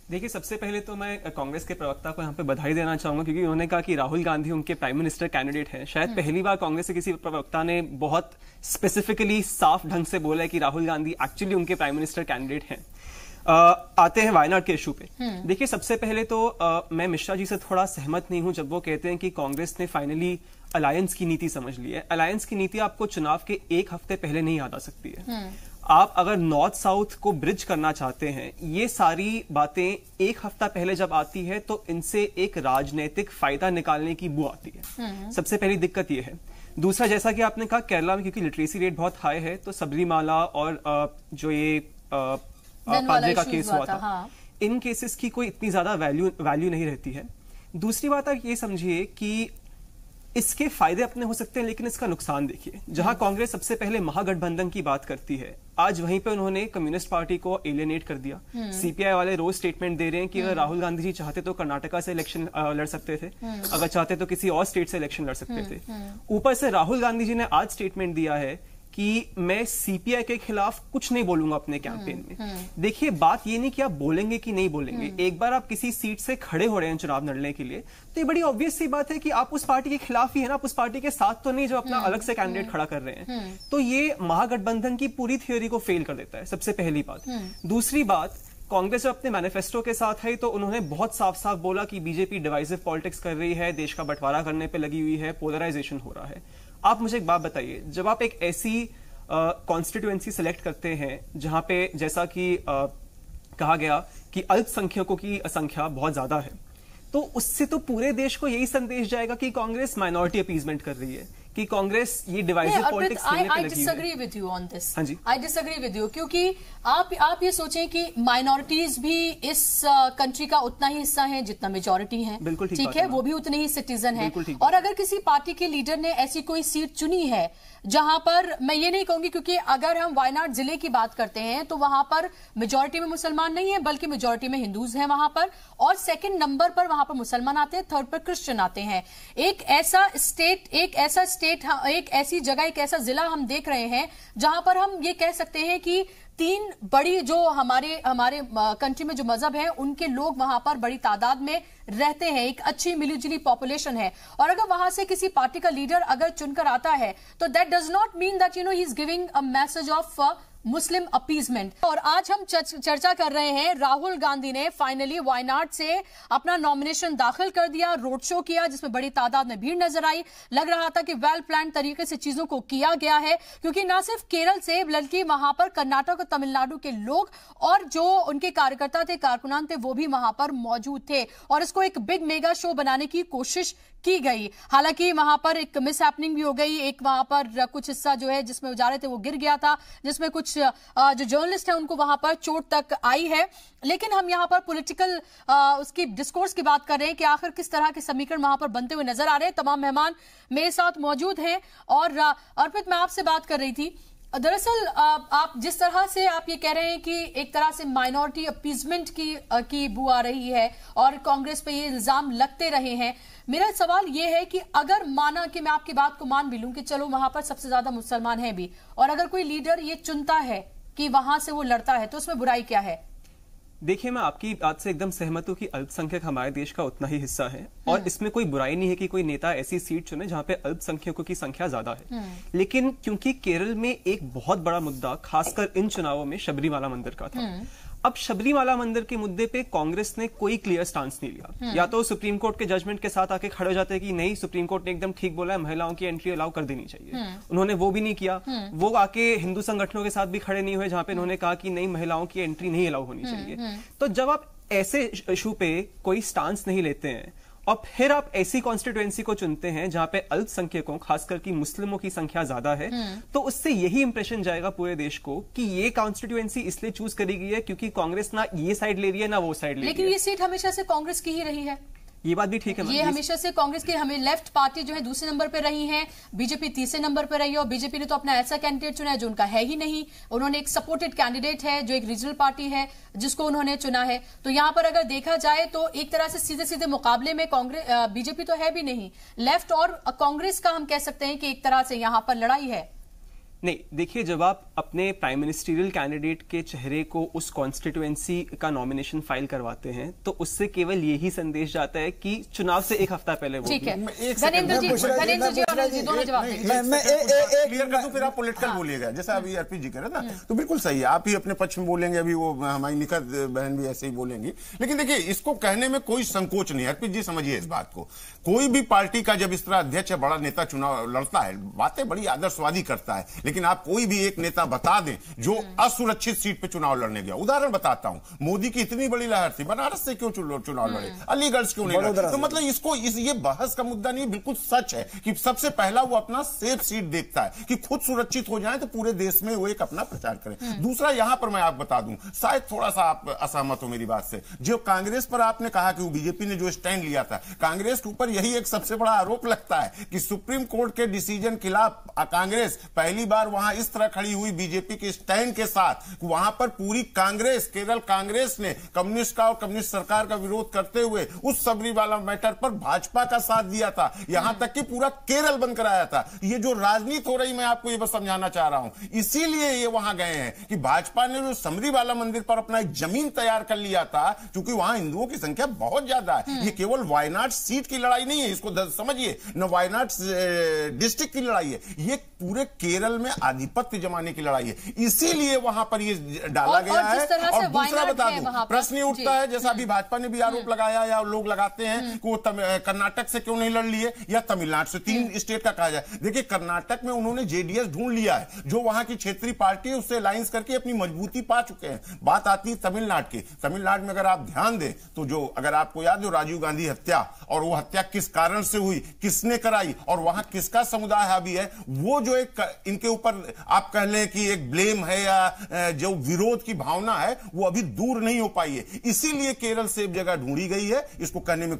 S5: देखिए, सबसे पहले तो मैं कांग्रेस के प्रवक्ता को यहाँ पे बधाई देना चाहूंगा, क्योंकि उन्होंने कहा कि राहुल गांधी उनके प्राइम मिनिस्टर कैंडिडेट हैं। शायद पहली बार कांग्रेस के किसी प्रवक्ता ने बहुत स्पेसिफिकली साफ ढंग से बोला है कि राहुल गांधी एक्चुअली उनके प्राइम मिनिस्टर कैंडिडेट हैं। आते हैं वायनाड के इशू पे। देखिए, सबसे पहले तो मैं मिश्रा जी से थोड़ा सहमत नहीं हूं जब वो कहते हैं कि कांग्रेस ने फाइनली अलायंस की नीति समझ ली है। अलायंस की नीति आपको चुनाव के एक हफ्ते पहले नहीं याद आ सकती है। आप अगर नॉर्थ साउथ को ब्रिज करना चाहते हैं, ये सारी बातें एक हफ्ता पहले जब आती है तो इनसे एक राजनीतिक फायदा निकालने की बू आती है। सबसे पहली दिक्कत ये है। दूसरा, जैसा कि आपने कहा, केरला में क्योंकि लिटरेसी रेट बहुत हाई है, तो सबरीमाला और जो ये पादरी का केस हुआ था, हाँ। इन केसेस की कोई इतनी ज्यादा वैल्यू नहीं रहती है। दूसरी बात आप ये समझिए कि इसके फायदे अपने हो सकते हैं, लेकिन इसका नुकसान देखिए। जहां कांग्रेस सबसे पहले महागठबंधन की बात करती है, आज वहीं पे उन्होंने कम्युनिस्ट पार्टी को एलियनेट कर दिया। सीपीआई वाले रोज स्टेटमेंट दे रहे हैं कि अगर राहुल गांधी जी चाहते तो कर्नाटका से इलेक्शन लड़ सकते थे, अगर चाहते तो किसी और स्टेट से इलेक्शन लड़ सकते थे। ऊपर से राहुल गांधी जी ने आज स्टेटमेंट दिया है कि मैं सीपीआई के खिलाफ कुछ नहीं बोलूंगा अपने कैंपेन में। देखिए, बात ये नहीं कि आप बोलेंगे कि नहीं बोलेंगे। एक बार आप किसी सीट से खड़े हो रहे हैं चुनाव लड़ने के लिए, तो ये बड़ी ऑब्वियस सी बात है कि आप उस पार्टी के खिलाफ ही है ना, आप उस पार्टी के साथ तो नहीं जो अपना अलग से कैंडिडेट खड़ा कर रहे हैं। तो ये महागठबंधन की पूरी थ्योरी को फेल कर देता है, सबसे पहली बात। दूसरी बात, कांग्रेस अपने मैनिफेस्टो के साथ है तो उन्होंने बहुत साफ साफ बोला कि बीजेपी डिवाइसिव पॉलिटिक्स कर रही है, देश का बंटवारा करने पे लगी हुई है, पोलराइजेशन हो रहा है। आप मुझे एक बात बताइए, जब आप एक ऐसी कॉन्स्टिट्यूएंसी सेलेक्ट करते हैं जहां पे जैसा कि कहा गया कि अल्पसंख्यकों की संख्या बहुत ज्यादा है, तो उससे तो पूरे देश को यही संदेश जाएगा कि कांग्रेस माइनॉरिटी अपीजमेंट कर रही है, कि कांग्रेस ये डिवाइसिव पॉलिटिक्स खेलने पे लगी है।
S1: I disagree with you on this.
S5: हाँ जी,
S1: I disagree with you, क्योंकि आप ये सोचें कि माइनॉरिटीज भी इस कंट्री का उतना ही हिस्सा है जितना मेजॉरिटी है।
S5: बिल्कुल
S1: ठीक है, वो भी उतने ही सिटीजन है। और अगर किसी पार्टी के लीडर ने ऐसी कोई सीट चुनी है जहां पर, मैं ये नहीं कहूंगी, क्योंकि अगर हम वायनाड जिले की बात करते हैं तो वहां पर मेजॉरिटी में मुसलमान नहीं है, बल्कि मेजॉरिटी में हिंदूज हैं वहां पर, और सेकंड नंबर पर वहां पर मुसलमान आते हैं, थर्ड पर क्रिश्चियन आते हैं। एक ऐसा ऐसी जगह, एक ऐसा जिला हम देख रहे हैं जहां पर हम ये कह सकते हैं कि तीन बड़ी जो हमारे कंट्री में जो मजहब है उनके लोग वहां पर बड़ी तादाद में रहते हैं, एक अच्छी मिलीजुली पॉपुलेशन है। और अगर वहां से किसी पार्टी का लीडर अगर चुनकर आता है तो that does not mean that he is giving a message of Muslim appeasement. और आज हम चर्चा कर रहे हैं, राहुल गांधी ने फाइनली वायनाड से अपना नॉमिनेशन दाखिल कर दिया, रोड शो किया जिसमें बड़ी तादाद में भीड़ नजर आई। लग रहा था कि वेल प्लान तरीके से चीजों को किया गया है, क्योंकि न सिर्फ केरल से बल्कि वहां पर कर्नाटक और तमिलनाडु के लोग और जो उनके कार्यकर्ता थे, कारकुनान थे, वो भी वहां पर मौजूद थे और इसको एक बिग मेगा शो बनाने की कोशिश की गई। हालांकि वहां पर एक मिस हैपनिंग भी हो गई, एक वहां पर कुछ हिस्सा जो है जिसमें जा रहे थे वो गिर गया था, जिसमें कुछ जो जर्नलिस्ट है उनको वहां पर चोट तक आई है। लेकिन हम यहां पर पॉलिटिकल उसकी डिस्कोर्स की बात कर रहे हैं कि आखिर किस तरह के समीकरण वहां पर बनते हुए नजर आ रहे हैं। तमाम मेहमान मेरे साथ मौजूद हैं और अर्पित, मैं आपसे बात कर रही थी, दरअसल आप जिस तरह से आप ये कह रहे हैं कि एक तरह से माइनॉरिटी अपीजमेंट की बू आ रही है और कांग्रेस पे ये इल्जाम लगते रहे हैं, मेरा सवाल ये है कि अगर माना कि मैं आपकी बात को मान भी लूं कि चलो वहां पर सबसे ज्यादा मुसलमान हैं भी, और अगर कोई लीडर ये चुनता है कि वहां से वो लड़ता है, तो उसमें बुराई क्या है?
S5: देखिए, मैं आपकी बात से एकदम सहमत हूं कि अल्पसंख्यक हमारे देश का उतना ही हिस्सा है और इसमें कोई बुराई नहीं है कि कोई नेता ऐसी सीट चुने जहां पे अल्पसंख्यकों की संख्या ज्यादा है। लेकिन क्योंकि केरल में एक बहुत बड़ा मुद्दा खासकर इन चुनावों में शबरीमाला मंदिर का था, अब शबरीमाला मंदिर के मुद्दे पे कांग्रेस ने कोई क्लियर स्टांस नहीं लिया। या तो सुप्रीम कोर्ट के जजमेंट के साथ आके खड़े हो जाते हैं कि नहीं, सुप्रीम कोर्ट ने एकदम ठीक बोला है, महिलाओं की एंट्री अलाउ कर देनी चाहिए, उन्होंने वो भी नहीं किया। वो आके हिंदू संगठनों के साथ भी खड़े नहीं हुए जहां पे उन्होंने कहा कि नहीं, महिलाओं की एंट्री नहीं अलाउ होनी चाहिए। तो जब आप ऐसे इशू पे कोई स्टांस नहीं लेते हैं और फिर आप ऐसी कॉन्स्टिट्यूएंसी को चुनते हैं जहां पे अल्पसंख्यकों, खासकर की मुस्लिमों की संख्या ज्यादा है, तो उससे यही इंप्रेशन जाएगा पूरे देश को कि ये कॉन्स्टिट्यूएंसी इसलिए चूज करी गई है क्योंकि कांग्रेस ना ये साइड ले रही है ना वो साइड ले रही है।
S1: लेकिन ये सीट हमेशा से कांग्रेस की ही रही है।
S5: ये बात भी ठीक है,
S1: ये हमेशा से कांग्रेस की, हमें लेफ्ट पार्टी जो है दूसरे नंबर पे रही है, बीजेपी तीसरे नंबर पे रही है, और बीजेपी ने तो अपना ऐसा कैंडिडेट चुना है जो उनका है ही नहीं। उन्होंने एक सपोर्टेड कैंडिडेट है जो एक रीजनल पार्टी है जिसको उन्होंने चुना है। तो यहां पर अगर देखा जाए तो एक तरह से सीधे सीधे मुकाबले में कांग्रेस, बीजेपी तो है भी नहीं, लेफ्ट और कांग्रेस का हम कह सकते हैं कि एक तरह से यहां पर लड़ाई है।
S5: नहीं, देखिए, जब आप अपने प्राइम मिनिस्ट्रियल कैंडिडेट के चेहरे को उस कॉन्स्टिट्यूएंसी का नॉमिनेशन फाइल करवाते हैं तो उससे केवल यही संदेश जाता है कि चुनाव से एक हफ्ता पहले वो
S1: ठीक है। धनेंद्र जी और अनिल जी दोनों जवाब
S4: देंगे, फिर आप पॉलिटिकल बोलिएगा, जैसा अभी अर्पित जी कह रहे ना, तो बिल्कुल सही है, आप ही अपने पक्ष में बोलेंगे, अभी वो हमारी निखत बहन भी ऐसे ही बोलेंगी। लेकिन देखिए, इसको कहने में कोई संकोच नहीं है, अर्पित जी समझिए इस बात को। कोई भी पार्टी का जब इस तरह अध्यक्ष या बड़ा नेता चुनाव लड़ता है, बातें बड़ी आदर्शवादी करता है, लेकिन आप कोई भी एक नेता बता दें जो असुरक्षित सीट पे चुनाव लड़ने गया। उदाहरण बताता हूं, मोदी की इतनी बड़ी लहर थी, बनारस से क्यों चुनाव लड़े, अलीगढ़ से क्यों नहीं लड़े? तो मतलब इसको ये बहस का मुद्दा नहीं, बिल्कुल सच है कि सबसे पहला वो अपना सेफ सीट देखता है कि खुद सुरक्षित हो जाए तो पूरे देश में वो एक अपना प्रचार करें। दूसरा, यहां पर मैं आपको बता दूं, शायद थोड़ा सा आप असहमत हो मेरी बात से, जो कांग्रेस पर आपने कहा कि वो बीजेपी ने जो स्टैंड लिया था, कांग्रेस के ऊपर यही एक सबसे बड़ा आरोप लगता है कि सुप्रीम कोर्ट के डिसीजन खिलाफ कांग्रेस पहली बार बार वहां इस तरह खड़ी हुई बीजेपी के स्टैंड के साथ, वहां पर पूरी कांग्रेस, केरल कांग्रेस ने कम्युनिस्ट का और कम्युनिस्ट सरकार का विरोध करते हुए उस सबरीमाला मैटर पर भाजपा का साथ दिया था, यहां तक कि पूरा केरल बंद कराया था। ये जो राजनीति हो रही, मैं आपको ये बस समझाना चाह रहा हूं, इसीलिए ये वहां गए हैं कि भाजपा ने जो सबरीमाला मंदिर पर अपना एक जमीन तैयार कर लिया था, क्योंकि वहां हिंदुओं की संख्या बहुत ज्यादा है। ये केवल वायनाड सीट की लड़ाई नहीं है, इसको समझिए, न वायनाड डिस्ट्रिक्ट की लड़ाई है, ये पूरे केरल में आधिपत्य जमाने की लड़ाई है। इसीलिए वहां पर ये डाला गया है। और दूसरा बता दूं, प्रश्न ये उठता है, जैसा अभी भाजपा ने भी आरोप लगाया या लोग लगाते हैं कि वो कर्नाटक से क्यों नहीं लड़ लिए या तमिलनाडु से, 3 स्टेट का कहा जाए। देखिए, कर्नाटक में उन्होंने जेडीएस ढूंढ लिया है, जो वहां की क्षेत्रीय पार्टी है, उससे अलायंस करके अपनी मजबूती पा चुके हैं। बात आती है तमिलनाडु की। तमिलनाडु में अगर आप ध्यान दें तो जो, अगर आपको याद हो, राजीव गांधी हत्या, और वो हत्या किस कारण से हुई, किसने कराई और वहां किसका समुदाय हावी है, वो जो एक इनके ऊपर आप कह लें कि एक ब्लेम है या जो विरोध की भावना है, वो अभी दूर नहीं हो पाई है। इसीलिए केरल से एक जगह ढूंढी गई है, इसको कहने में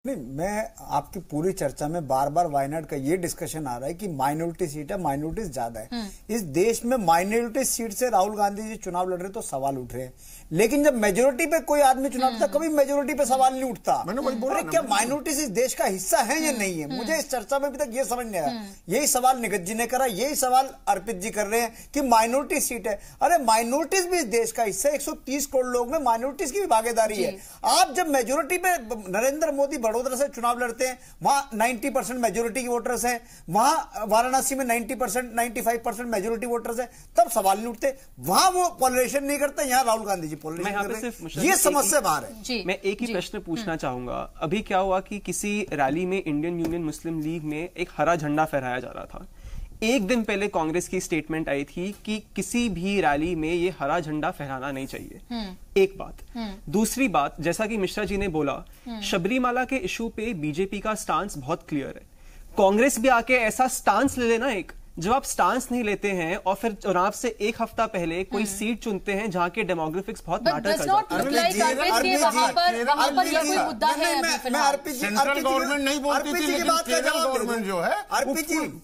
S2: नहीं, मैं आपकी पूरी चर्चा में बार बार वायनाड का ये डिस्कशन आ रहा है कि माइनॉरिटी सीट है, माइनॉरिटीज ज्यादा है। इस देश में माइनॉरिटी सीट से राहुल गांधी जी चुनाव लड़ रहे तो सवाल उठ रहे हैं, लेकिन जब मेजोरिटी पे कोई आदमी चुनाव लड़ता, कभी मेजोरिटी पे सवाल नहीं उठता। अरे क्या माइनॉरिटीज इस देश का हिस्सा है या नहीं है? मुझे इस चर्चा में अभी तक ये समझ नहीं आया। यही सवाल निगत जी ने करा, यही सवाल अर्पित जी कर रहे हैं कि माइनॉरिटी सीट है। अरे माइनॉरिटीज भी इस देश का हिस्सा है, 130 करोड़ लोग में माइनॉरिटीज की भी भागीदारी है। आप जब मेजोरिटी पे, नरेंद्र मोदी वडोदरा से चुनाव लड़ते हैं, वहां 90% मेजोरिटी की वोटर्स हैं, वहां वाराणसी में 90%, 95% मेजोरिटी वोटर्स हैं, तब सवाल नहीं उठते। वहां वो पोलराइजेशन नहीं करते, यहां राहुल गांधी जी पोलराइजेशन कर रहे हैं। ये समस्या बाहर है।
S5: मैं एक ही प्रश्न पूछना चाहूंगा। अभी क्या हुआ कि किसी रैली में इंडियन यूनियन मुस्लिम लीग में एक हरा झंडा फहराया जा रहा था। एक दिन पहले कांग्रेस की स्टेटमेंट आई थी कि किसी भी रैली में ये हरा झंडा फहराना नहीं चाहिए। एक बात। दूसरी बात, जैसा कि मिश्रा जी ने बोला, शबरीमाला के इशू पे बीजेपी का स्टांस बहुत क्लियर है। कांग्रेस भी आके ऐसा स्टांस ले लेना, एक जब आप स्टांस नहीं लेते हैं और फिर चुनाव से एक हफ्ता पहले कोई सीट चुनते हैं जहां के डेमोग्राफिक्स बहुत मैटर कर जाते हैं।
S4: सेंट्रल गवर्नमेंट नहीं बोलती थी, लेकिन केरल गवर्नमेंट जो है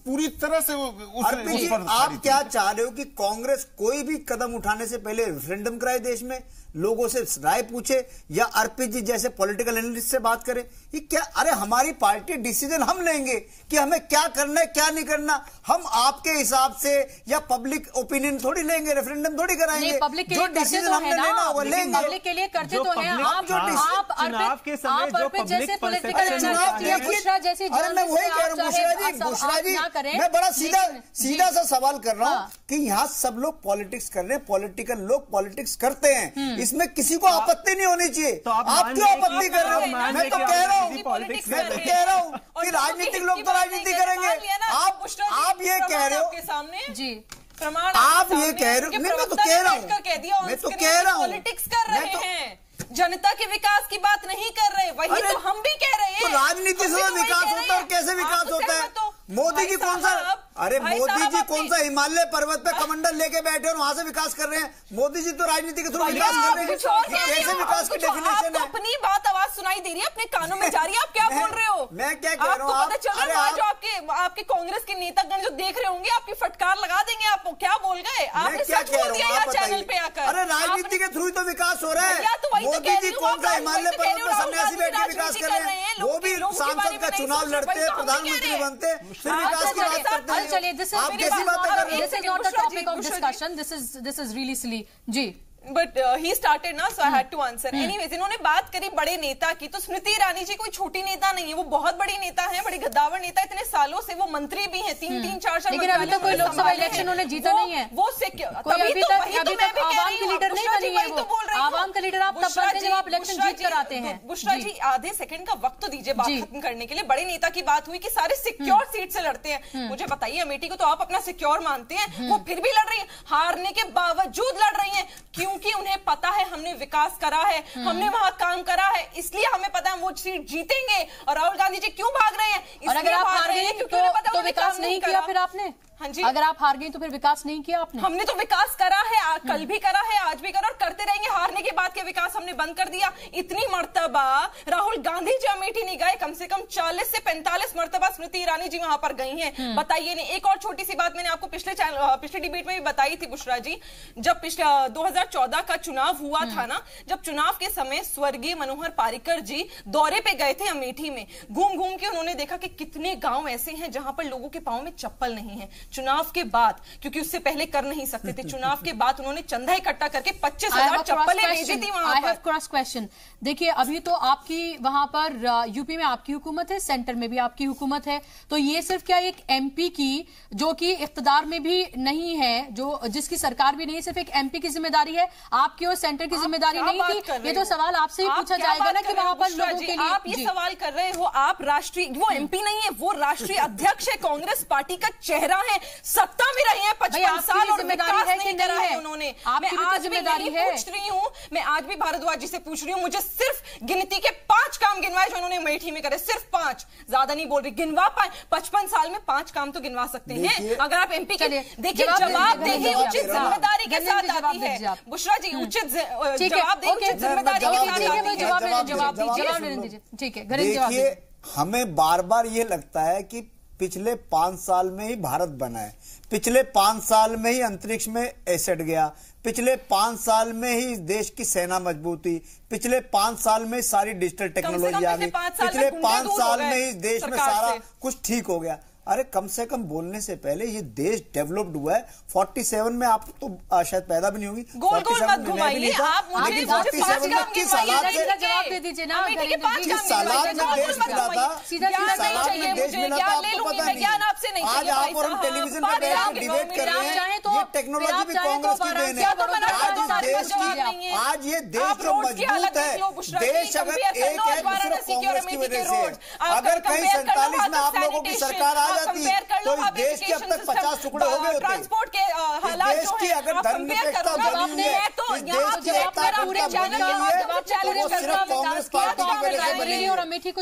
S4: पूरी तरह से
S2: आप क्या चाह रहे हो कि कांग्रेस कोई भी कदम उठाने से पहले रेफरेंडम कराए, देश में लोगों से राय पूछे, या अर्पित जी जैसे पॉलिटिकल एनालिस्ट से बात करें? ये क्या? अरे हमारी पार्टी डिसीजन हम लेंगे कि हमें क्या करना है क्या नहीं करना। हम आपके हिसाब से या पब्लिक ओपिनियन थोड़ी लेंगे, रेफरेंडम थोड़ी कराएंगे। जो डिसीजन हमने लेना वो लेंगे।
S1: पब्लिक के लिए करते तो हैं आप।
S5: चुनाव के समय जो पब्लिक परसेप्शन,
S2: अरे मैं वही कह रहा हूँ बुशरा जी, मैं बड़ा सीधा सा सवाल कर रहा हूँ कि यहाँ सब लोग पॉलिटिक्स कर रहे हैं, पॉलिटिकल लोग पॉलिटिक्स करते हैं, इसमें किसी को आपत्ति नहीं होनी चाहिए। आप क्यों आपत्ति कर रहे हो? मैं तो कह रहा हूँ कि राजनीतिक लोग तो राजनीति करेंगे। आप ये कह रहे हो
S3: सामने
S1: जी,
S3: प्रमाण
S2: आप ये कह रहे हो, मैं तो कह रहा हूँ
S3: पॉलिटिक्स कर रहे हैं, जनता के विकास की बात नहीं कर रहे। वही तो हम भी कह रहे हैं।
S2: तो राजनीति से विकास होता है और कैसे विकास होता है? मोदी जी कौन सा, अरे मोदी जी कौन सा हिमालय पर्वत पे कमंडल लेके बैठे और वहां से विकास कर रहे हैं? मोदी जी तो राजनीति के थ्रू विकास कर रहे हैं। कैसे विकास की डेफिनेशन है?
S3: अपनी बात आवाज सुनाई दे रही है, अपने कानों में जा रही है। आप क्या बोल रहे हो?
S2: मैं क्या कह रहा हूँ?
S3: आपको पता चल रहा है, जो आपके कांग्रेस के नेतागण जो देख रहे होंगे, आपकी फटकार लगा देंगे। आप क्या बोल गए? आपने सच बोल दिया यार चैनल पे आकर।
S2: अरे राजनीति के थ्रू तो विकास हो रहा है। मोदी जी कौन सा हिमालय पर्वत में सन्यासी बैठ के विकास कर रहे हैं? वो भी सांसद का चुनाव लड़ते हैं, प्रधानमंत्री बनते हैं, फिर विकास की बात करते हैं।
S1: चलिए, आप कैसी बातें कर रहे हैं? This is not a topic of discussion. This is really silly. जी,
S3: बट ही स्टार्टेड ना, so I had to answer. Anyways, इन्होंने बात करी बड़े नेता की, तो स्मृति ईरानी जी कोई छोटी नेता नहीं है, वो बहुत बड़ी नेता है, बड़ी गद्दावर नेता। इतने सालों से वो मंत्री भी हैं, 3-4
S1: लेकिन अभी तक कोई लोकसभा इलेक्शन उन्होंने जीता नहीं है।
S3: वो
S1: अभी तक आवाम के लीडर नहीं बनी है। वो आवाम का लीडर आप तब बनते हैं जब आप इलेक्शन जीत कर आते हैं।
S3: बुशरा जी, आधे सेकंड का वक्त तो दीजिए बात खत्म करने के लिए। बड़े नेता की बात हुई कि सारे सिक्योर सीट से लड़ते हैं। मुझे बताइए, अमेठी को तो आप अपना सिक्योर मानते हैं, वो फिर भी लड़ रही है, हारने के बावजूद लड़ रही है, क्योंकि उन्हें पता है हमने विकास करा है, हमने वहां काम करा है, इसलिए हमें पता है वो सीट जीतेंगे। और राहुल गांधी जी क्यों भाग रहे हैं?
S1: और अगर आप हार गए तो विकास नहीं किया फिर आपने?
S3: हाँ जी।
S1: अगर आप हार गई तो फिर विकास नहीं किया आपने?
S3: हमने तो विकास करा है, कल भी करा है, आज भी करा और करते रहेंगे। हारने के बाद के विकास हमने बंद कर दिया। इतनी मर्तबा राहुल गांधी जी अमेठी नहीं गए, कम से कम 40 से 45 मर्तबा स्मृति ईरानी जी वहां पर गई हैं। बताइए नहीं। एक और छोटी सी बात मैंने आपको पिछले डिबेट में भी बताई थी बुशरा जी, जब 2014 का चुनाव हुआ था ना, जब चुनाव के समय स्वर्गीय मनोहर पारिकर जी दौरे पे गए थे अमेठी में, घूम घूम के उन्होंने देखा कि कितने गांव ऐसे हैं जहां पर लोगों के पांव में चप्पल नहीं है। चुनाव के बाद, क्योंकि उससे पहले कर नहीं सकते थे, चुनाव के बाद उन्होंने चंदा इकट्ठा करके 25,000 चप्पलें भेजी थी वहां पर।
S1: Cross question. देखिए, अभी तो आपकी वहां पर यूपी में आपकी हुकूमत है, सेंटर में भी आपकी हुकूमत है, तो ये सिर्फ क्या एक एमपी की, जो कि इख्तिदार में भी नहीं है, जिसकी सरकार भी नहीं, सिर्फ एक एमपी की जिम्मेदारी है, आपकी और सेंटर की जिम्मेदारी नहीं थी? ये तो सवाल आपसे ही पूछा जाएगा ना कि वहां पर लोगों के लिए
S3: आप ये सवाल कर रहे हो। आप राष्ट्रीय, वो एमपी नहीं है, वो राष्ट्रीय अध्यक्ष है, कांग्रेस पार्टी का चेहरा है, सत्ता में रहे हैं 55 साल और विकास नहीं करा है उन्होंने। मैं आज भी पूछ रही हूँ, मैं आज भी भारद्वाज जी से पूछ रही हूँ, मुझे सिर्फ गिनती के 5 काम गिनवाए जो उन्होंने अमेठी में करे, सिर्फ 5, ज्यादा नहीं बोल रही, गिनवा पाए। 55 साल में 5 काम तो गिनवा सकते हैं अगर आप एमपी के। देखिए, जवाबदेही उचित जिम्मेदारी के साथ आती है बुशरा जी, उचित जवाबदेही उचित जिम्मेदारी के साथ आती है।
S1: जवाब लेने दीजिए। ठीक है,
S2: देखिए, हमें बार बार ये लगता है कि पिछले 5 साल में ही भारत बना है, पिछले 5 साल में ही अंतरिक्ष में एसेट गया, पिछले 5 साल में ही इस देश की सेना मजबूत हुई, पिछले 5 साल में सारी डिजिटल टेक्नोलॉजी आ गई, पिछले 5 साल में ही देश में सारा कुछ ठीक हो गया। अरे कम से कम बोलने से पहले ये देश डेवलप्ड हुआ है। 47 में आप तो शायद पैदा भी नहीं होंगी,
S3: गोल गोल मत घुमाइए आप मुझे,
S2: लेकिन 47 में किस हालात से,
S1: जवाब दे दीजिए ना,
S2: किस हालात में देश मिला था, किस हालात में देश मिला था आपको पता नहीं। आज आप और हम टेलीविजन पे बैठ के डिबेट कर रहे हैं, ये टेक्नोलॉजी भी कांग्रेस की देन है। आज ये देश जो मजबूत है, देश अगर एक है तो सिर्फ कांग्रेस की वजह से है। अगर कहीं 47 में आप लोगों की सरकार आ जाती तो इस देश के अब तक 50 टुकड़े हो गए होते।
S3: ट्रांसपोर्ट के हालात
S2: देश की अगर धर्मनिरपेक्षता बनी है, इस देश की एकता अखंडता बनी हुई है, तो वो सिर्फ कांग्रेस पार्टी की वजह से बनी है।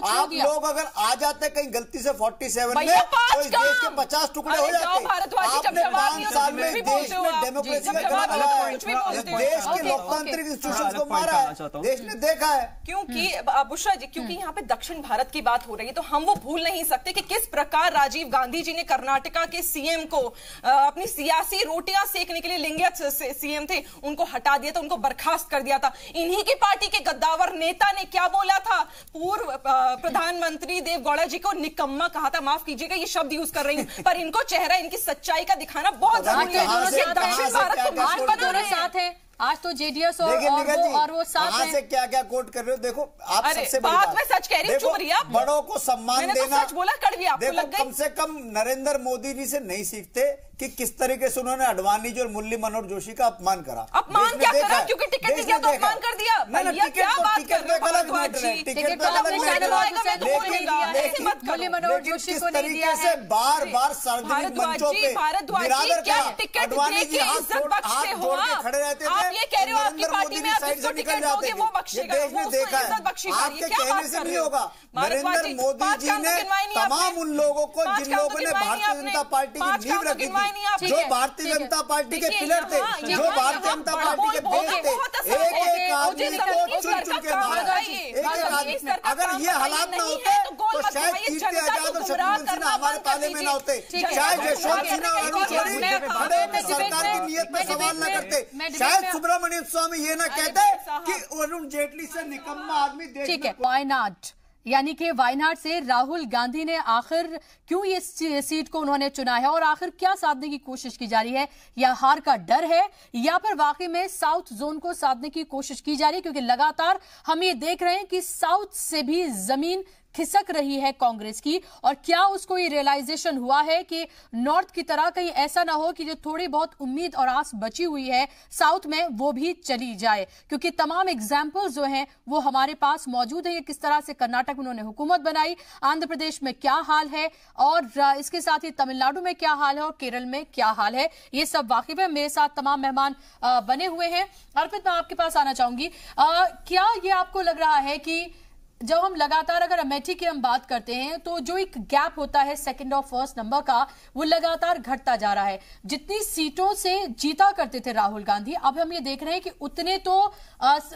S2: आप लोग अगर आ जाते कहीं गलती से 47 में, तो इस देश के 50 टुकड़े हो जाते। आपने 5 साल में देश में डेमोक्रेसी का गला लगाया है, देश के लोकतांत्रिक इंस्टीट्यूशंस को मारा है, देश ने देखा है।
S3: क्योंकि बुशरा जी, क्योंकि यहाँ पे दक्षिण भारत की बात हो रही है, तो हम वो भूल नहीं सकते कि किस प्रकार राजीव गांधी जी ने कर्नाटका के सीएम को अपनी सियासी रोटियां सेकने के लिए, लिंगियत सीएम थे, उनको हटा दिया था, उनको बर्खास्त कर दिया था। इन्हीं की पार्टी के गद्दावर नेता ने क्या बोला था, पूर्व प्रधानमंत्री देवगौड़ा जी को निकम्मा कहा था। माफ कीजिएगा ये शब्द यूज कर रही हूं, पर इनको चेहरा, इनकी सच्चाई का दिखाना बहुत जरूरी है। दक्षिण भारत को भाजपा दोनों साथ है।
S1: आज तो जेडीएस और वो साथ
S2: हैं। से क्या क्या कोट कर रहे हो, देखो आप सबसे बड़ी
S3: बात में सच कह रही हूं, चुप रही आप।
S2: बड़ों को सम्मान देना,
S3: सच बोला, कड़वी आपको लग गई।
S2: कम से कम नरेंद्र मोदी जी से नहीं सीखते कि किस तरीके से उन्होंने अडवाणी जी और मुरली मनोहर जोशी का अपमान करा।
S3: अपमान क्या करा, क्योंकि टिकट नहीं दिया तो अपमान कर दिया। क्या बात कर रहे हो भारद्वाज जी,
S2: टिकट किस तरीके से बार बार सार्वजनिक मंचों पे निरादर करा। अडवाणी जी हाथ जोड़ के खड़े रहते थे,
S3: ये कह रहे हो आपकी पार्टी में आप जिसको टिकट दोगे वो बख्शेगा,
S2: देश ने देखा है। आपके कहने से नहीं होगा। नरेंद्र मोदी जी ने तमाम उन लोगों को, जिन लोगों ने भारतीय जनता पार्टी की नींव रखी थी, जो भारतीय जनता पार्टी के पिलर थे, जो भारतीय जनता पार्टी के बेस थे, एक एक आदमी को चुन चुन के मारा, एक एक आदमी। अगर ये हालात ना होते तो शायद कीर्ति आजाद और शत्रुघ्न सिन्हा हमारे पाले में ना होते, शायद यशवंत सिन्हा और अरुण शौरी खड़े होकर सरकार की नीयत पर सवाल न करते, शायद सुब्रमण्यम स्वामी ये ना कहते कि अरुण जेटली से निकम्मा आदमी देश।
S1: ठीक है, वायनाड यानी कि वायनाड से राहुल गांधी ने आखिर क्यों ये सीट को उन्होंने चुना है और आखिर क्या साधने की कोशिश की जा रही है? या हार का डर है या फिर वाकई में साउथ जोन को साधने की कोशिश की जा रही है? क्योंकि लगातार हम ये देख रहे हैं कि साउथ से भी जमीन खिसक रही है कांग्रेस की, और क्या उसको ये रियलाइजेशन हुआ है कि नॉर्थ की तरह कहीं ऐसा ना हो कि जो थोड़ी बहुत उम्मीद और आस बची हुई है साउथ में वो भी चली जाए? क्योंकि तमाम एग्जाम्पल्स जो हैं वो हमारे पास मौजूद है। किस तरह से कर्नाटक में उन्होंने हुकूमत बनाई, आंध्र प्रदेश में क्या हाल है, और इसके साथ ही तमिलनाडु में क्या हाल है, और केरल में क्या हाल है, ये सब वाकिफ है। मेरे साथ तमाम मेहमान बने हुए हैं। अर्पित, मैं आपके पास आना चाहूंगी। क्या ये आपको लग रहा है कि जब हम लगातार अगर अमेठी की हम बात करते हैं तो जो एक गैप होता है सेकंड और फर्स्ट नंबर का, वो लगातार घटता जा रहा है। जितनी सीटों से जीता करते थे राहुल गांधी, अब हम ये देख रहे हैं कि उतने तो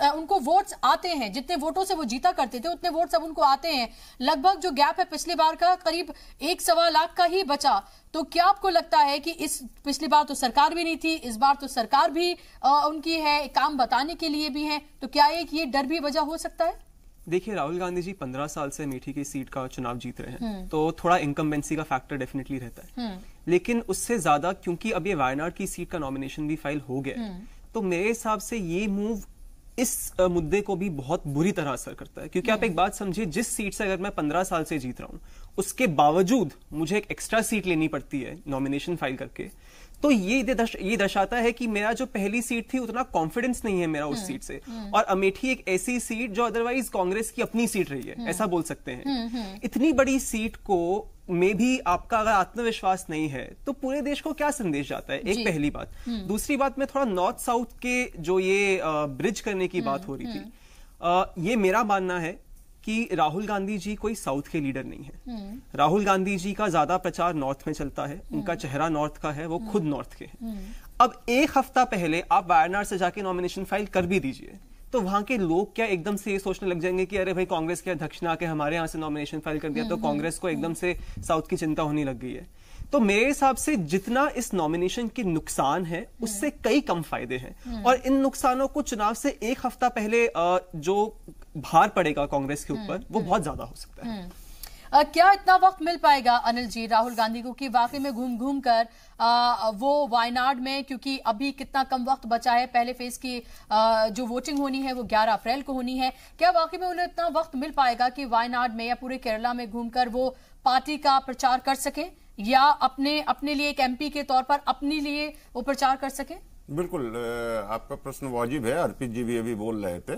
S1: उनको वोट्स आते हैं, जितने वोटों से वो जीता करते थे उतने वोट्स अब उनको आते हैं। लगभग जो गैप है पिछली बार का करीब 1-1.25 लाख का ही बचा। तो क्या आपको लगता है कि इस पिछली बार तो सरकार भी नहीं थी, इस बार तो सरकार भी उनकी है, काम बताने के लिए भी है, तो क्या ये डर भी वजह हो सकता है?
S5: देखिए, राहुल गांधी जी 15 साल से अमेठी की सीट का चुनाव जीत रहे हैं, तो थोड़ा इनकम्बेंसी का फैक्टर डेफिनेटली रहता है। लेकिन उससे ज्यादा क्योंकि अब ये वायनाड की सीट का नॉमिनेशन भी फाइल हो गया, तो मेरे हिसाब से ये मूव इस मुद्दे को भी बहुत बुरी तरह असर करता है। क्योंकि आप एक बात समझिए, जिस सीट से अगर मैं 15 साल से जीत रहा हूं, उसके बावजूद मुझे एक एक्स्ट्रा सीट लेनी पड़ती है नॉमिनेशन फाइल करके, तो ये दर्शाता है कि मेरा जो पहली सीट थी उतना कॉन्फिडेंस नहीं है मेरा उस सीट से। और अमेठी एक ऐसी सीट जो अदरवाइज कांग्रेस की अपनी सीट रही है, ऐसा बोल सकते हैं। इतनी बड़ी सीट को में भी आपका अगर आत्मविश्वास नहीं है तो पूरे देश को क्या संदेश जाता है, एक पहली बात। दूसरी बात, मैं थोड़ा नॉर्थ साउथ के जो ये ब्रिज करने की बात हो रही थी, ये मेरा मानना है कि राहुल गांधी जी कोई साउथ के लीडर नहीं है। राहुल गांधी जी का ज्यादा प्रचार नॉर्थ में चलता है, उनका चेहरा नॉर्थ का है, वो खुद नॉर्थ के हैं। अब एक हफ्ता पहले आप वायनाड से जाके नॉमिनेशन फाइल कर भी दीजिए, तो वहां के लोग क्या एकदम से ये सोचने लग जाएंगे कि अरे भाई कांग्रेस के अध्यक्ष ने आके हमारे यहां से नॉमिनेशन फाइल कर दिया, तो कांग्रेस को एकदम से साउथ की चिंता होने लग गई है। तो मेरे हिसाब से जितना इस नॉमिनेशन के नुकसान है, उससे कई कम फायदे हैं। और इन नुकसानों को चुनाव से एक हफ्ता पहले जो भार पड़ेगा कांग्रेस के ऊपर, वो बहुत ज्यादा हो सकता है।
S1: क्या इतना वक्त मिल पाएगा अनिल जी राहुल गांधी को कि वाकई में घूम घूम कर वो वायनाड में, क्योंकि अभी कितना कम वक्त बचा है, पहले फेज की जो वोटिंग होनी है वो 11 अप्रैल को होनी है, क्या वाकई में उन्हें इतना वक्त मिल पाएगा कि वायनाड में या पूरे केरला में घूमकर वो पार्टी का प्रचार कर सके, या अपने लिए एक एमपी के तौर पर अपने लिए वो प्रचार कर सके?
S4: बिल्कुल, आपका प्रश्न वाजिब है। अर्पित जी भी अभी बोल रहे थे,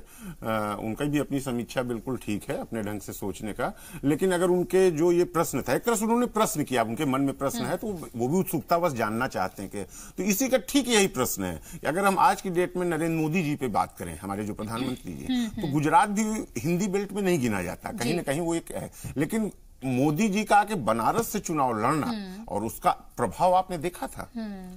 S4: उनका भी अपनी समीक्षा बिल्कुल ठीक है अपने ढंग से सोचने का। लेकिन अगर उनके जो ये प्रश्न था, एक तरह से उन्होंने प्रश्न किया, उनके मन में प्रश्न है, तो वो भी उत्सुकतावश जानना चाहते हैं कि, तो इसी का ठीक यही प्रश्न है कि अगर हम आज की डेट में नरेंद्र मोदी जी पे बात करें, हमारे जो प्रधानमंत्री जी, तो गुजरात भी हिंदी बेल्ट में नहीं गिना जाता, कहीं ना कहीं वो एक है। लेकिन मोदी जी का आके बनारस से चुनाव लड़ना और उसका प्रभाव आपने देखा था।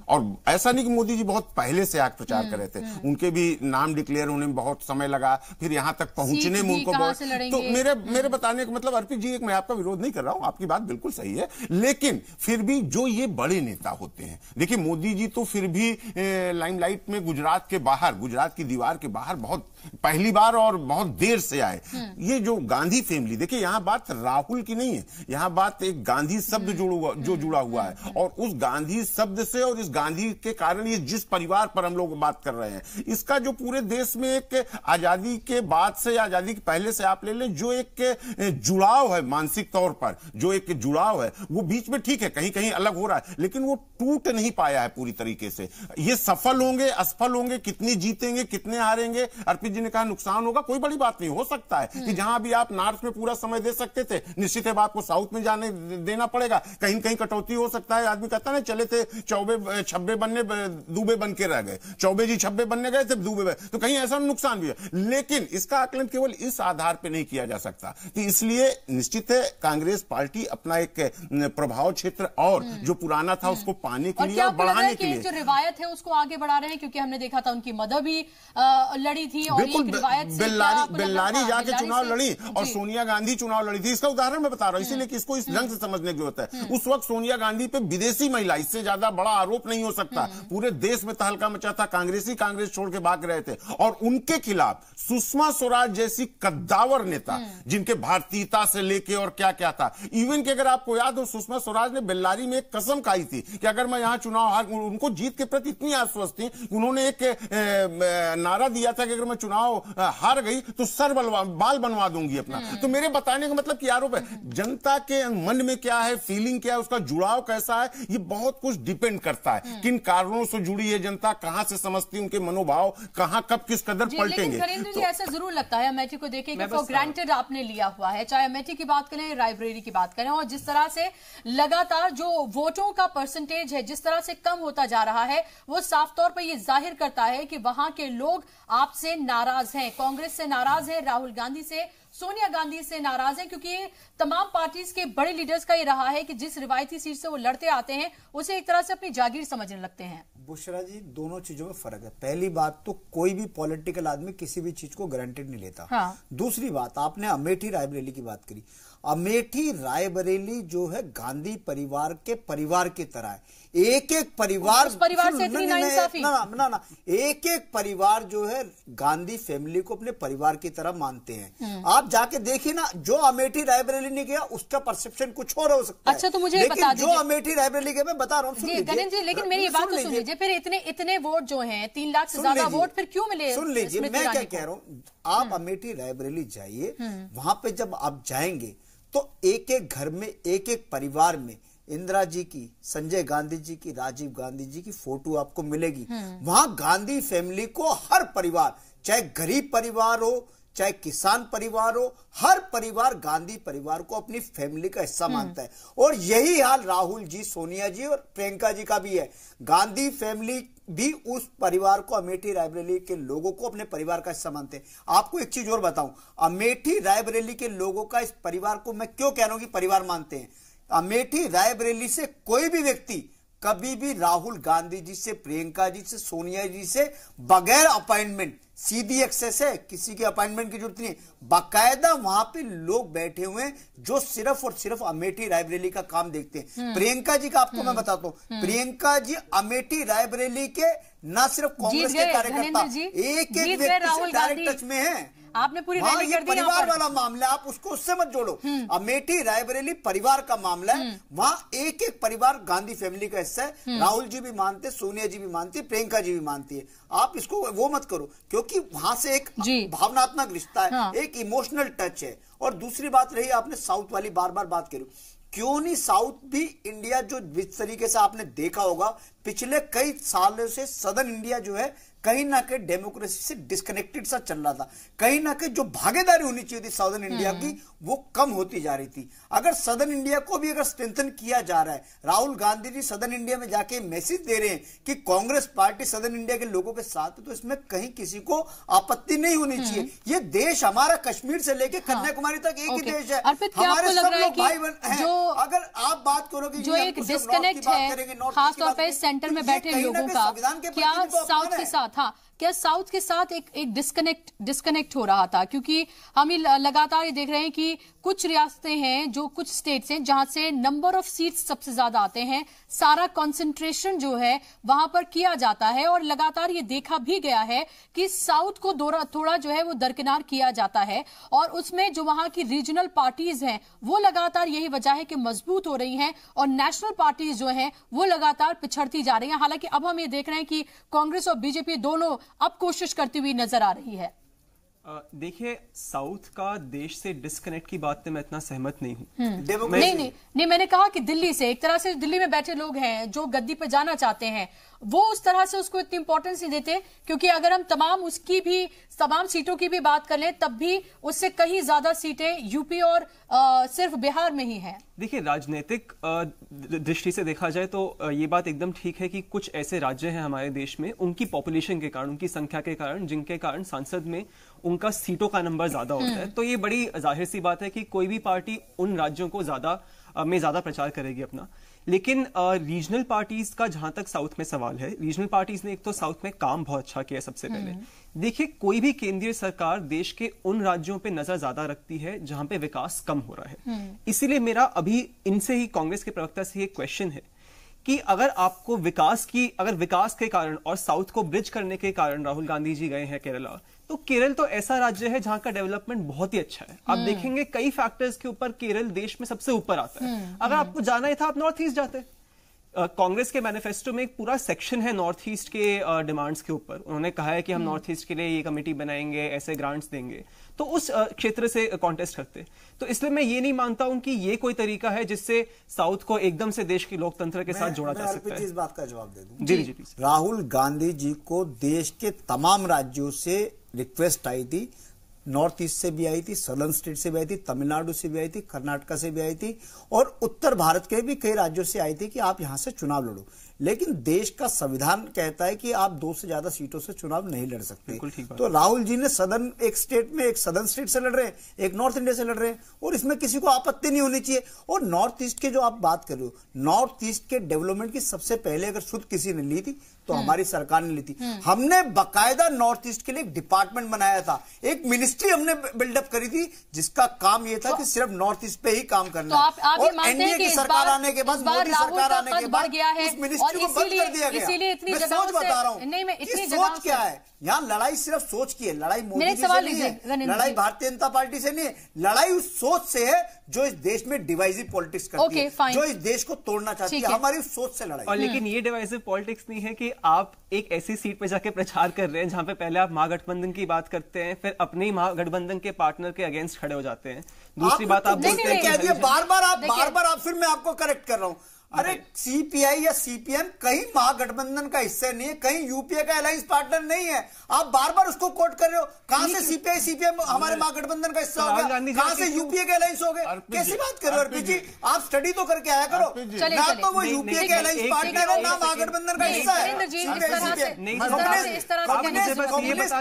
S4: और ऐसा नहीं कि मोदी जी बहुत पहले से आके प्रचार कर रहे थे, उनके भी नाम डिक्लेयर होने में बहुत समय लगा, फिर यहां तक पहुंचने में उनको बहुत, तो मेरे बताने का मतलब, अर्पित जी, मैं आपका विरोध नहीं कर रहा हूं, आपकी बात बिल्कुल सही है। लेकिन फिर भी जो ये बड़े नेता होते हैं, देखिए मोदी जी तो फिर भी लाइमलाइट में गुजरात के बाहर, गुजरात की दीवार के बाहर बहुत पहली बार और बहुत देर से आए। ये जो गांधी फैमिली, देखिए यहां बात राहुल की नहीं है, यहां बात एक गांधी शब्द जो जुड़ा हुआ है, और उस गांधी शब्द से और इस गांधी के कारण ये जिस परिवार पर हम लोग बात कर रहे हैं, इसका जो पूरे देश में एक आजादी के बाद से, आजादी के पहले से आप ले लें, जो एक जुड़ाव है मानसिक तौर पर, जो एक जुड़ाव है, वो बीच में ठीक है कहीं कहीं अलग हो रहा है, लेकिन वो टूट नहीं पाया है पूरी तरीके से। ये सफल होंगे, असफल होंगे, कितने जीतेंगे, कितने हारेंगे, अर्पित जी ने कहा नुकसान होगा, कोई बड़ी बात नहीं। हो सकता है कि जहां भी आप नॉर्थ में पूरा समय दे सकते थे, निश्चित है आपको साउथ में जाने देना पड़ेगा, कहीं कहीं कटौती हो सकता है। आदमी कहता है चले थे चौबे छब्बे बनने, दूबे बन के रह गए, चौबे जी छब्बे बनने गए थे, दूबे, तो कहीं ऐसा नुकसान भी है। लेकिन इसका आकलन केवल इस आधार पर नहीं किया जा सकता, तो इसलिए निश्चित है कांग्रेस पार्टी अपना एक प्रभाव क्षेत्र और जो पुराना था उसको पाने के लिए और बढ़ाने के लिए
S1: जो रिवायत है उसको आगे बढ़ा रहे हैं, क्योंकि हमने देखा था उनकी मदर भी लड़ी थी, और
S4: बेल्लारी जाके चुनाव लड़ी और सोनिया गांधी चुनाव लड़ी थी। इसका उदाहरण मैं बता रहा हूं, इसीलिए कि इसको इस ढंग से समझने की जरूरत है। उस वक्त सोनिया गांधी पे विदेशी महिला, इससे ज्यादा बड़ा आरोप नहीं हो सकता, पूरे देश में तहलका मचा था, कांग्रेस छोड़ के भाग रहे थे, और उनके खिलाफ सुषमा स्वराज जैसी कद्दावर नेता, जिनके भारतीयता से लेके और क्या क्या था, इवन कि अगर आपको याद हो, सुषमा स्वराज ने बेल्लारी में एक कसम खाई थी कि अगर मैं यहां चुनाव हार, उनको जीत के प्रति इतनी आश्वस्त थी, उन्होंने एक नारा दिया था कि अगर मैं चुनाव हार गई तो सर बाल बनवा दूंगी अपना। तो मेरे बताने का मतलब कि आरोप है, जनता के मन में क्या है, फीलिंग क्या है, उसका जुड़ाव कैसा है, ये बहुत कुछ डिपेंड करता है। किन कारणों से जुड़ी है जनता, कहां से समझती है, उनके मनोभाव कहां कब किस कदर पलटेंगे।
S1: तो ऐसा जरूर लगता है अमेठी को देखें कि फॉर ग्रांटेड आपने लिया हुआ है, चाहे अमेठी की बात करें, रायबरेली की बात करें, और जिस तरह से लगातार जो वोटों का परसेंटेज है जिस तरह से कम होता जा रहा है, वो साफ तौर पर यह जाहिर करता है कि वहां के लोग आपसे नाराज हैं, कांग्रेस से नाराज है, राहुल गांधी से सोनिया गांधी से नाराज हैं, क्योंकि तमाम पार्टीज के बड़े लीडर्स का ये रहा है कि जिस रिवायती सीट से वो लड़ते आते हैं उसे एक तरह से अपनी जागीर समझने लगते हैं।
S2: बुशरा जी, दोनों चीजों में फर्क है। पहली बात तो कोई भी पॉलिटिकल आदमी किसी भी चीज को गारंटेड नहीं लेता।
S1: हाँ।
S2: दूसरी बात, आपने अमेठी रायबरेली की बात करी। अमेठी रायबरेली जो है गांधी परिवार की तरह है। एक एक परिवार,
S1: उस परिवार से इतनी नाइंसाफी।
S2: ना, एक एक परिवार जो है गांधी फैमिली को अपने परिवार की तरह मानते हैं। आप जाके देखिए ना, जो अमेठी रायबरेली नहीं गया उसका परसेप्शन कुछ और हो सकता है।
S1: अच्छा, तो मुझे बता दीजिए,
S2: जो अमेठी रायबरेली गया, मैं बता रहा हूँ,
S1: गणेश जी, लेकिन मेरी बात तो सुन लीजिए। फिर इतने वोट जो हैं, 3 लाख से ज्यादा वोट फिर क्यों मिले?
S2: सुन लीजिए, मैं क्या कह रहा हूँ, आप अमेठी रायबरेली जाइए, वहां पे जब आप जाएंगे तो एक एक घर में, एक एक परिवार में इंदिरा जी की, संजय गांधी जी की, राजीव गांधी जी की फोटो आपको मिलेगी। वहां गांधी फैमिली को हर परिवार, चाहे गरीब परिवार हो, चाहे किसान परिवार हो, हर परिवार गांधी परिवार को अपनी फैमिली का हिस्सा मानता है। और यही हाल राहुल जी, सोनिया जी और प्रियंका जी का भी है। गांधी फैमिली भी उस परिवार को, अमेठी रायबरेली के लोगों को अपने परिवार का हिस्सा मानते हैं। आपको एक चीज और बताऊं, अमेठी रायबरेली के लोगों का इस परिवार को मैं क्यों कह रहा हूं कि परिवार मानते हैं। अमेठी रायबरेली से कोई भी व्यक्ति कभी भी राहुल गांधी जी से, प्रियंका जी से, सोनिया जी से बगैर अपॉइंटमेंट, सीधी एक्सेस है, किसी के अपॉइंटमेंट की जरूरत नहीं, बाकायदा वहां पे लोग बैठे हुए हैं जो सिर्फ और सिर्फ अमेठी रायबरेली का काम देखते हैं। प्रियंका जी का आपको मैं बताता हूं, प्रियंका जी अमेठी रायबरेली के न सिर्फ कांग्रेस के कार्यकर्ता, एक एक व्यक्ति से डायरेक्ट टच में है।
S1: आपने पूरी रैली कर दी।
S2: परिवार वाला मामला, आप उसको उससे मत जोड़ो। अमेठी रायबरेली परिवार का मामला है। वहां एक एक परिवार गांधी फैमिली का हिस्सा है। राहुल जी भी मानते, सोनिया जी भी मानती है, प्रियंका जी भी मानती है। आप इसको वो मत करो, क्योंकि वहां से एक भावनात्मक रिश्ता है। हाँ। एक इमोशनल टच है। और दूसरी बात रही, आपने साउथ वाली बार बार बात करी, क्यों नहीं साउथ भी इंडिया, जो जिस तरीके से आपने देखा होगा पिछले कई सालों से सदर्न इंडिया जो है कहीं ना कहीं डेमोक्रेसी से डिस्कनेक्टेड सा चल रहा था। कहीं ना कहीं जो भागीदारी होनी चाहिए थी सदर्न इंडिया की, वो कम होती जा रही थी। अगर सदर्न इंडिया को भी अगर स्ट्रेंथन किया जा रहा है, राहुल गांधी जी सदर्न इंडिया में जाके मैसेज दे रहे हैं कि कांग्रेस पार्टी सदर्न इंडिया के लोगों के साथ है, तो इसमें कहीं किसी को आपत्ति नहीं होनी चाहिए। ये देश हमारा कश्मीर से लेकर कन्याकुमारी तक एक ही देश है। हमारे सब लोग भाई बहन हैं। अगर आप बात करोगे
S1: जो एक डिस्कनेक्ट है खासतौर पर सेंटर में बैठे लोगों का, क्या साउथ के साथ, हाँ, क्या साउथ के साथ एक डिस्कनेक्ट हो रहा था? क्योंकि हम ही लगातार ये देख रहे हैं कि कुछ रियासतें हैं, जो कुछ स्टेट्स हैं जहां से नंबर ऑफ सीट्स सबसे ज्यादा आते हैं, सारा कंसंट्रेशन जो है वहां पर किया जाता है। और लगातार ये देखा भी गया है कि साउथ को थोड़ा जो है वो दरकिनार किया जाता है। और उसमें जो वहां की रीजनल पार्टीज हैं वो लगातार, यही वजह है कि मजबूत हो रही हैं, और नेशनल पार्टीज जो हैं वो लगातार पिछड़ती जा रही हैं। हालांकि अब हम ये देख रहे हैं कि कांग्रेस और बीजेपी दोनों अब कोशिश करती हुई नजर आ रही है।
S5: देखिए, साउथ का देश से डिस्कनेक्ट की बात से मैं इतना सहमत नहीं हूं।
S1: नहीं, मैंने कहा कि दिल्ली से, एक तरह से दिल्ली में बैठे लोग हैं जो गद्दी पर जाना चाहते हैं, वो उस तरह से उसको इतनी इंपॉर्टेंस नहीं देते। क्योंकि अगर हम तमाम सीटों की भी बात कर लें, तब भी उससे कहीं ज्यादा सीटें यूपी और सिर्फ बिहार में ही हैं।
S5: देखिए, राजनीतिक दृष्टि से देखा जाए तो ये बात एकदम ठीक है कि कुछ ऐसे राज्य हैं हमारे देश में, उनकी पॉपुलेशन के कारण, उनकी संख्या के कारण, जिनके कारण संसद में उनका सीटों का नंबर ज्यादा होता है। तो ये बड़ी जाहिर सी बात है कि कोई भी पार्टी उन राज्यों को ज्यादा प्रचार करेगी अपना। लेकिन रीजनल पार्टीज का जहां तक साउथ में सवाल है, रीजनल पार्टीज ने एक तो साउथ में काम बहुत अच्छा किया। सबसे पहले देखिए, कोई भी केंद्रीय सरकार देश के उन राज्यों पे नजर ज्यादा रखती है जहां पे विकास कम हो रहा है। इसीलिए मेरा अभी इनसे ही, कांग्रेस के प्रवक्ता से एक क्वेश्चन है कि अगर आपको विकास के कारण और साउथ को ब्रिज करने के कारण राहुल गांधी जी गए हैं केरला, तो केरल तो ऐसा राज्य है जहां का डेवलपमेंट बहुत ही अच्छा है। आप देखेंगे कई फैक्टर्स के ऊपर केरल देश में सबसे ऊपर आता है। अगर आपको जाना ही था, आप नॉर्थ ईस्ट जाते। कांग्रेस के मैनिफेस्टो में एक पूरा सेक्शन है नॉर्थ ईस्ट के डिमांड्स के ऊपर। उन्होंने कहा है कि हम नॉर्थ ईस्ट के लिए ये कमेटी बनाएंगे, ऐसे ग्रांट्स देंगे, तो उस क्षेत्र से कॉन्टेस्ट करते। तो इसलिए मैं ये नहीं मानता हूं कि ये कोई तरीका है जिससे साउथ को एकदम से देश के लोकतंत्र के साथ जोड़ा जा सकता है।
S2: इस बात का जवाब दे दूं।
S5: जी,
S2: राहुल गांधी जी को देश के तमाम राज्यों से रिक्वेस्ट आई थी। नॉर्थ ईस्ट से भी आई थी, सदर्न स्टेट से भी आई थी, तमिलनाडु से भी आई थी, कर्नाटका से भी आई थी, और उत्तर भारत के भी कई राज्यों से आई थी कि आप यहां से चुनाव लड़ो। लेकिन देश का संविधान कहता है कि आप 2 से ज्यादा सीटों से चुनाव नहीं लड़ सकते।
S5: ठीक बात।
S2: तो राहुल जी ने सदर्न एक स्टेट में, एक सदर्न स्टेट से लड़ रहे हैं, एक नॉर्थ इंडिया से लड़ रहे हैं, और इसमें किसी को आपत्ति नहीं होनी चाहिए। और नॉर्थ ईस्ट के जो आप बात कर रहे हो, नॉर्थ ईस्ट के डेवलपमेंट की सबसे पहले अगर सुध किसी ने ली थी तो हमारी सरकार ने ली थी। हमने बाकायदा नॉर्थ ईस्ट के लिए एक डिपार्टमेंट बनाया था, एक मिनिस्ट्री हमने बिल्डअप करी थी, जिसका काम यह था कि सिर्फ नॉर्थ ईस्ट पे ही काम करना है।
S1: और
S2: एनडीए की सरकार आने के बाद, मोदी सरकार आने के बाद उस मिनिस्ट्री को बंद कर दिया गया।
S1: इसीलिए इतनी
S2: मैं सोच बता रहा हूं, सोच क्या है यहाँ। लड़ाई सिर्फ सोच की है, लड़ाई मोदी जी से नहीं है, लड़ाई भारतीय जनता पार्टी से नहीं है, लड़ाई उस सोच से है जो इस देश में डिवाइसिव पॉलिटिक्स करती है, जो इस देश को तोड़ना चाहती है। हमारी उस सोच से लड़ाई।
S5: और लेकिन ये डिवाइसिव पॉलिटिक्स नहीं है कि आप एक ऐसी सीट पे जाके प्रचार कर रहे हैं जहां पे पहले आप महागठबंधन की बात करते हैं, फिर अपने ही महागठबंधन के पार्टनर के अगेंस्ट खड़े हो जाते हैं। दूसरी बात आप बोलते हैं कि
S2: बार बार आप, फिर मैं आपको करेक्ट कर रहा हूं। अरे सीपीआई या सीपीएम कहीं महागठबंधन का हिस्सा नहीं है, कहीं यूपीए का अलायंस पार्टनर नहीं है। आप बार बार उसको कोट कर रहे हो। कहां से सीपीआई सीपीएम हमारे महागठबंधन का हिस्सा हो गया, कहां से यूपीए के अलायंस हो गए? कैसी बात कर रहे हो अर्पित जी? आप स्टडी तो करके आया करो। ना तो वो यूपीए के अलायंस पार्टनर है, ना महागठबंधन का हिस्सा है।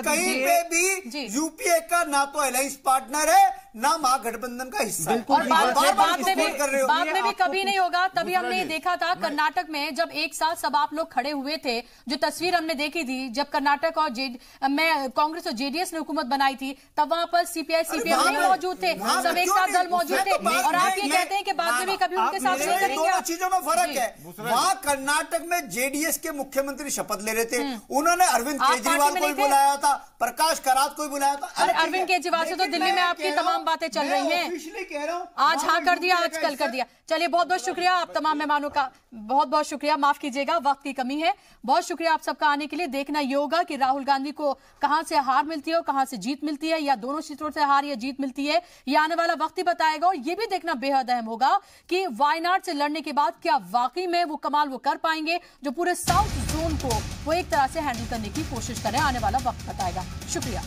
S2: कहीं पे भी यूपीए का ना तो अलायंस पार्टनर है, ना महागठबंधन का हिस्सा है।
S1: और बाद में भी कभी नहीं होगा। तभी हमने देखा था कर्नाटक में, जब एक साथ सब आप लोग खड़े हुए थे, जो तस्वीर हमने देखी थी जब कर्नाटक और कांग्रेस और जेडीएस ने हुकूमत बनाई थी, तब वहां पर सीपीआई सीपीएम नहीं मौजूद थे, सब एक साथ दल मौजूद थे। और आप ये कहते हैं कि बाद में भी कभी उनके साथ नहीं करेंगे।
S2: दोनों चीजों में फर्क है। वहां कर्नाटक में जेडीएस के मुख्यमंत्री शपथ ले रहे थे, उन्होंने अरविंद केजरीवाल को बुलाया था, प्रकाश करात को बुलाया था।
S1: अरविंद केजरीवाल से तो दिल्ली में आपकी तमाम बातें चल रही हैं। आज हाँ कर दिया, आज कल कर दिया। चलिए, बहुत बहुत शुक्रिया आप तमाम मेहमानों का, बहुत बहुत शुक्रिया। माफ कीजिएगा, वक्त की कमी है। बहुत शुक्रिया आप सबका आने के लिए। देखना ये होगा कि राहुल गांधी को कहां से हार मिलती है और कहां से जीत मिलती है, या दोनों सीटों से हार या जीत मिलती है, ये आने वाला वक्त ही बताएगा। और ये भी देखना बेहद अहम होगा कि वायनाड से लड़ने के बाद क्या वाकई में वो कमाल वो कर पाएंगे जो पूरे साउथ जोन को वो एक तरह से हैंडल करने की कोशिश करें। आने वाला वक्त बताएगा। शुक्रिया।